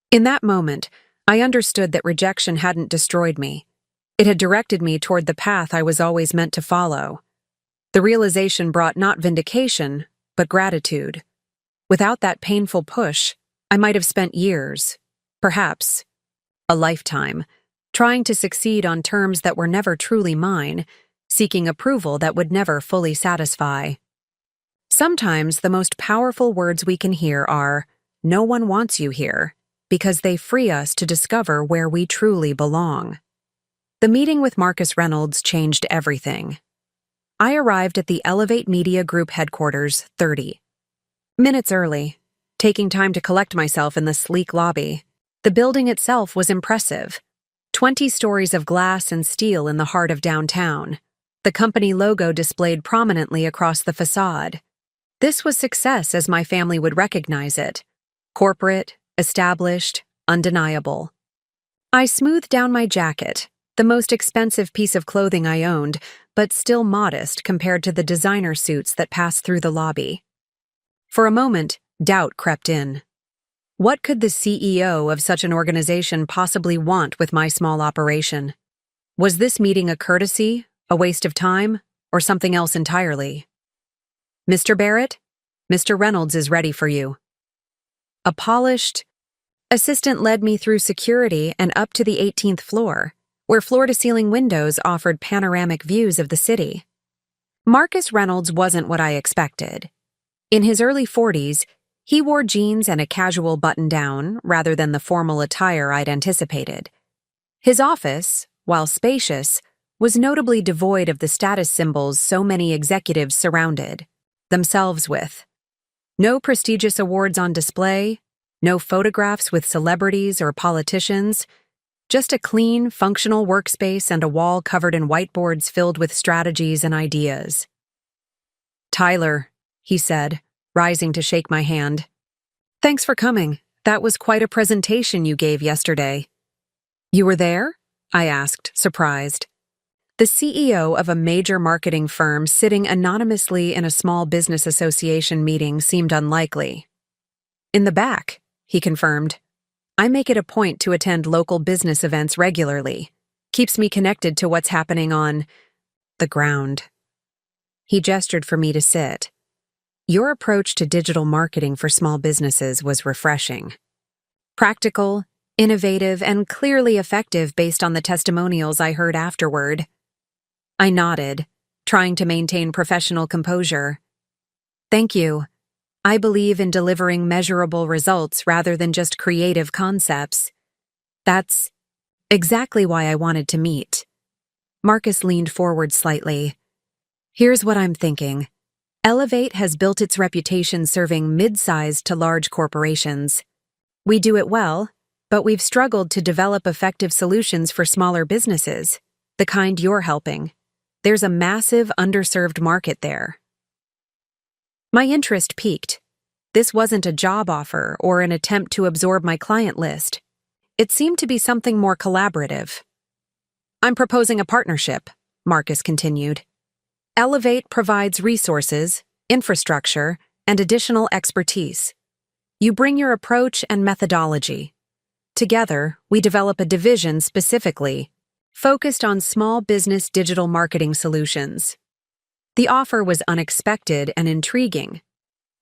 In that moment, I understood that rejection hadn't destroyed me. It had directed me toward the path I was always meant to follow. The realization brought not vindication, but gratitude. Without that painful push, I might have spent years, perhaps a lifetime, trying to succeed on terms that were never truly mine, seeking approval that would never fully satisfy. Sometimes the most powerful words we can hear are, "No one wants you here," because they free us to discover where we truly belong. The meeting with Marcus Reynolds changed everything. I arrived at the Elevate Media Group headquarters 30 minutes early, taking time to collect myself in the sleek lobby. The building itself was impressive. 20 stories of glass and steel in the heart of downtown. The company logo displayed prominently across the facade. This was success as my family would recognize it. Corporate, established, undeniable. I smoothed down my jacket, the most expensive piece of clothing I owned, but still modest compared to the designer suits that passed through the lobby. For a moment, doubt crept in. What could the CEO of such an organization possibly want with my small operation? Was this meeting a courtesy, a waste of time, or something else entirely? "Mr. Barrett, Mr. Reynolds is ready for you." A polished assistant led me through security and up to the 18th floor, where floor-to-ceiling windows offered panoramic views of the city. Marcus Reynolds wasn't what I expected. In his early 40s, he wore jeans and a casual button-down rather than the formal attire I'd anticipated. His office, while spacious, was notably devoid of the status symbols so many executives surrounded themselves with. No prestigious awards on display, no photographs with celebrities or politicians, just a clean, functional workspace and a wall covered in whiteboards filled with strategies and ideas. "Tyler," he said, rising to shake my hand. "Thanks for coming. That was quite a presentation you gave yesterday." "You were there?" I asked, surprised. The CEO of a major marketing firm sitting anonymously in a small business association meeting seemed unlikely. "In the back," he confirmed. "I make it a point to attend local business events regularly. Keeps me connected to what's happening on the ground." He gestured for me to sit. "Your approach to digital marketing for small businesses was refreshing. Practical, innovative, and clearly effective based on the testimonials I heard afterward." I nodded, trying to maintain professional composure. "Thank you. I believe in delivering measurable results rather than just creative concepts. That's exactly why I wanted to meet." Marcus leaned forward slightly. "Here's what I'm thinking. Elevate has built its reputation serving mid-sized to large corporations. We do it well, but we've struggled to develop effective solutions for smaller businesses, the kind you're helping. There's a massive underserved market there." My interest piqued. This wasn't a job offer or an attempt to absorb my client list. It seemed to be something more collaborative. "I'm proposing a partnership," Marcus continued. "Elevate provides resources, infrastructure, and additional expertise. You bring your approach and methodology. Together, we develop a division specifically focused on small business digital marketing solutions." The offer was unexpected and intriguing.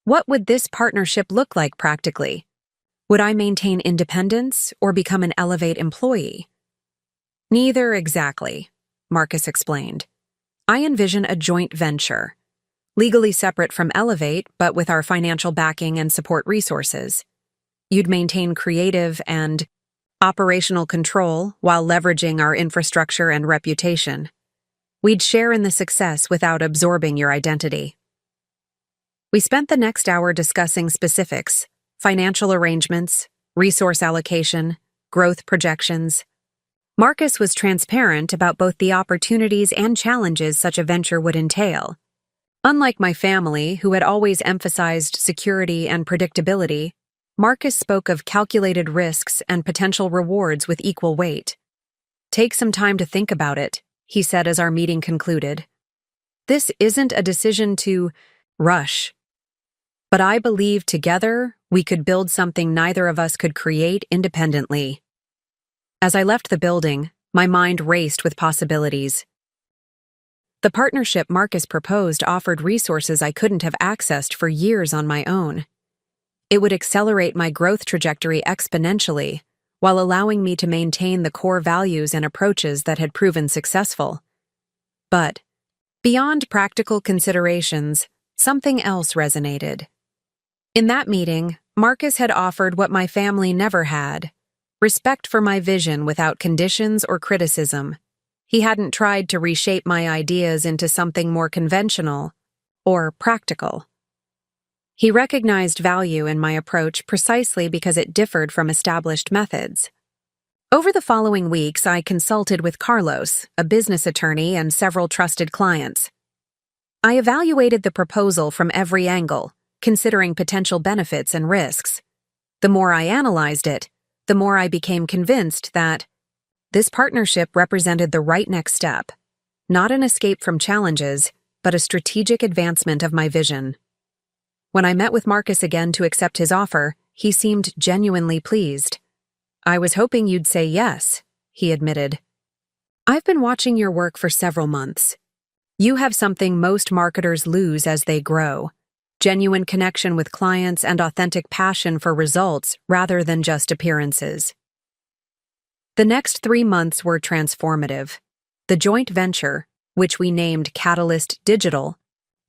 What would this partnership look like practically? Would I maintain independence or become an Elevate employee? "Neither exactly," Marcus explained. "I envision a joint venture, legally separate from Elevate, but with our financial backing and support resources. You'd maintain creative and operational control while leveraging our infrastructure and reputation. We'd share in the success without absorbing your identity." We spent the next hour discussing specifics, financial arrangements, resource allocation, growth projections. Marcus was transparent about both the opportunities and challenges such a venture would entail. Unlike my family, who had always emphasized security and predictability, Marcus spoke of calculated risks and potential rewards with equal weight. "Take some time to think about it," he said as our meeting concluded. "This isn't a decision to rush. But I believe together we could build something neither of us could create independently." As I left the building, my mind raced with possibilities. The partnership Marcus proposed offered resources I couldn't have accessed for years on my own. It would accelerate my growth trajectory exponentially, while allowing me to maintain the core values and approaches that had proven successful. But, beyond practical considerations, something else resonated. In that meeting, Marcus had offered what my family never had: respect for my vision without conditions or criticism. He hadn't tried to reshape my ideas into something more conventional or practical. He recognized value in my approach precisely because it differed from established methods. Over the following weeks, I consulted with Carlos, a business attorney, and several trusted clients. I evaluated the proposal from every angle, considering potential benefits and risks. The more I analyzed it, the more I became convinced that this partnership represented the right next step, not an escape from challenges, but a strategic advancement of my vision. When I met with Marcus again to accept his offer, he seemed genuinely pleased. "I was hoping you'd say yes," he admitted. "I've been watching your work for several months. You have something most marketers lose as they grow: genuine connection with clients and authentic passion for results rather than just appearances." The next 3 months were transformative. The joint venture, which we named Catalyst Digital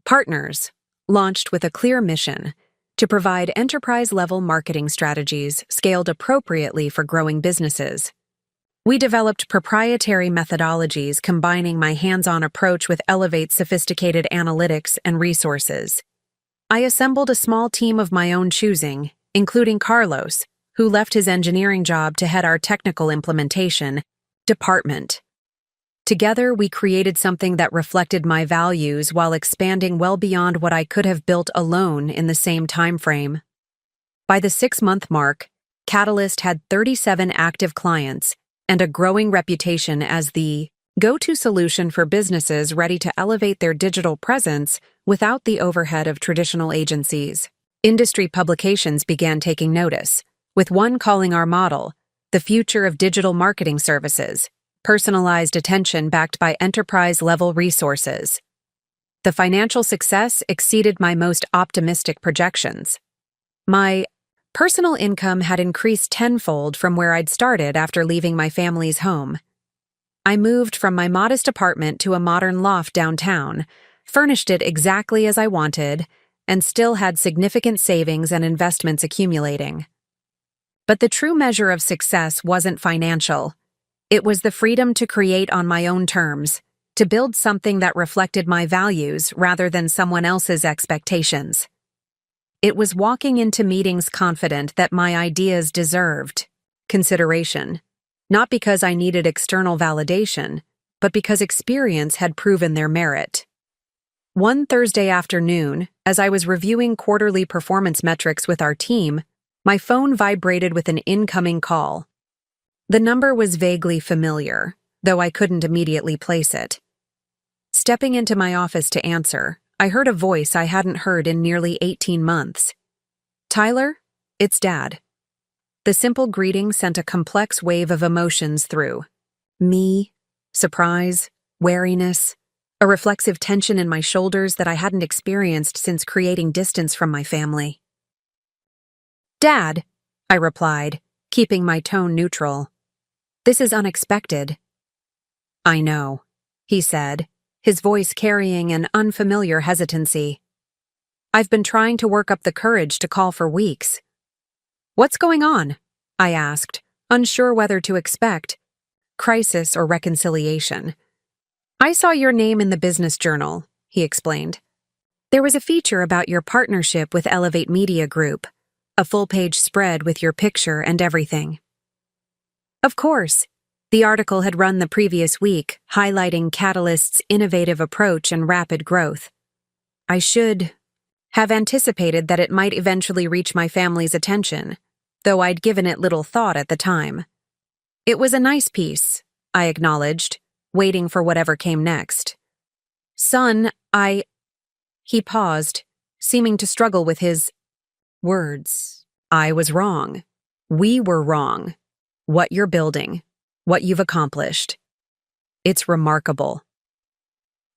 Partners, launched with a clear mission: to provide enterprise-level marketing strategies scaled appropriately for growing businesses. We developed proprietary methodologies combining my hands-on approach with Elevate's sophisticated analytics and resources. I assembled a small team of my own choosing, including Carlos, who left his engineering job to head our technical implementation department. Together, we created something that reflected my values while expanding well beyond what I could have built alone in the same time frame. By the 6-month mark, Catalyst had 37 active clients and a growing reputation as the go-to solution for businesses ready to elevate their digital presence without the overhead of traditional agencies. Industry publications began taking notice, with one calling our model the future of digital marketing services: personalized attention backed by enterprise-level resources. The financial success exceeded my most optimistic projections. My personal income had increased tenfold from where I'd started after leaving my family's home. I moved from my modest apartment to a modern loft downtown, furnished it exactly as I wanted, and still had significant savings and investments accumulating. But the true measure of success wasn't financial. It was the freedom to create on my own terms, to build something that reflected my values rather than someone else's expectations. It was walking into meetings confident that my ideas deserved consideration, not because I needed external validation, but because experience had proven their merit. One Thursday afternoon, as I was reviewing quarterly performance metrics with our team, my phone vibrated with an incoming call. The number was vaguely familiar, though I couldn't immediately place it. Stepping into my office to answer, I heard a voice I hadn't heard in nearly 18 months. "Tyler, it's Dad." The simple greeting sent a complex wave of emotions through me: surprise, wariness, a reflexive tension in my shoulders that I hadn't experienced since creating distance from my family. "Dad," I replied, keeping my tone neutral. "This is unexpected." "I know," he said, his voice carrying an unfamiliar hesitancy. "I've been trying to work up the courage to call for weeks." "What's going on?" I asked, unsure whether to expect crisis or reconciliation. "I saw your name in the business journal," he explained. "There was a feature about your partnership with Elevate Media Group, a full-page spread with your picture and everything." Of course, the article had run the previous week, highlighting Catalyst's innovative approach and rapid growth. I should have anticipated that it might eventually reach my family's attention, though I'd given it little thought at the time. "It was a nice piece," I acknowledged, waiting for whatever came next. "Son, He paused, seeming to struggle with his words. "I was wrong. We were wrong. What you're building, what you've accomplished. It's remarkable."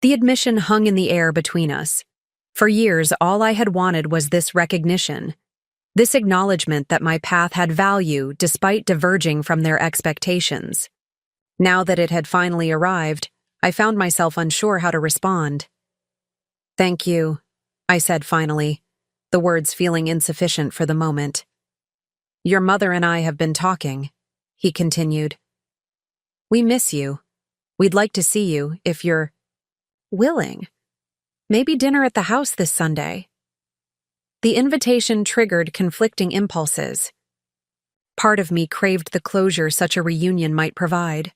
The admission hung in the air between us. For years, all I had wanted was this recognition, this acknowledgement that my path had value despite diverging from their expectations. Now that it had finally arrived, I found myself unsure how to respond. "Thank you," I said finally, the words feeling insufficient for the moment. "Your mother and I have been talking," he continued. "We miss you. We'd like to see you, if you're willing. Maybe dinner at the house this Sunday." The invitation triggered conflicting impulses. Part of me craved the closure such a reunion might provide.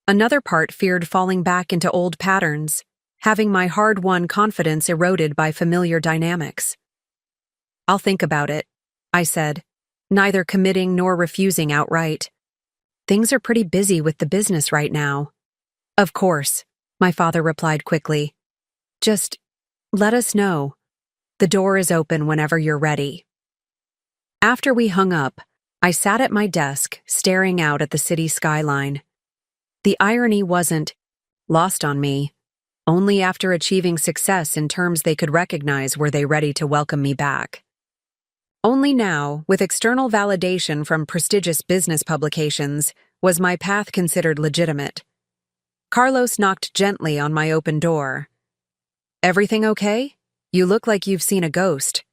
Another part feared falling back into old patterns, having my hard-won confidence eroded by familiar dynamics. "I'll think about it," I said, neither committing nor refusing outright. "Things are pretty busy with the business right now." "Of course," my father replied quickly. "Just let us know. The door is open whenever you're ready." After we hung up, I sat at my desk, staring out at the city skyline. The irony wasn't lost on me. Only after achieving success in terms they could recognize were they ready to welcome me back. Only now, with external validation from prestigious business publications, was my path considered legitimate. Carlos knocked gently on my open door. "Everything okay? You look like you've seen a ghost."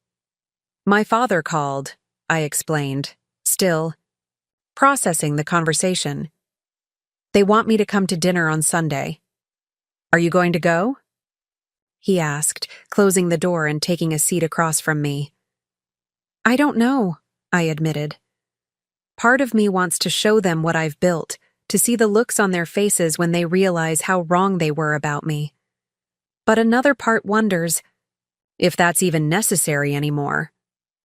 "My father called," I explained, still processing the conversation. "They want me to come to dinner on Sunday." "Are you going to go?" he asked, closing the door and taking a seat across from me. "I don't know," I admitted. Part of me wants to show them what I've built, to see the looks on their faces when they realize how wrong they were about me. But another part wonders if that's even necessary anymore.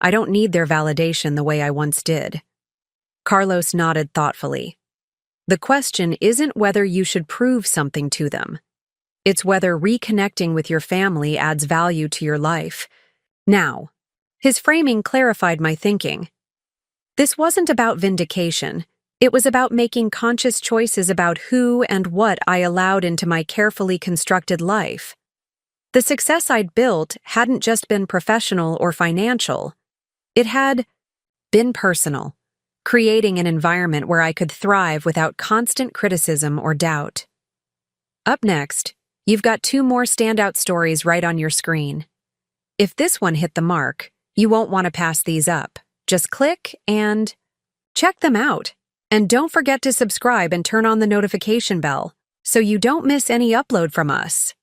I don't need their validation the way I once did. Carlos nodded thoughtfully. "The question isn't whether you should prove something to them. It's whether reconnecting with your family adds value to your life." Now, his framing clarified my thinking. This wasn't about vindication. It was about making conscious choices about who and what I allowed into my carefully constructed life. The success I'd built hadn't just been professional or financial. It had been personal, creating an environment where I could thrive without constant criticism or doubt. Up next, you've got 2 more standout stories right on your screen. If this one hit the mark, you won't want to pass these up. Just click and check them out. And don't forget to subscribe and turn on the notification bell so you don't miss any upload from us.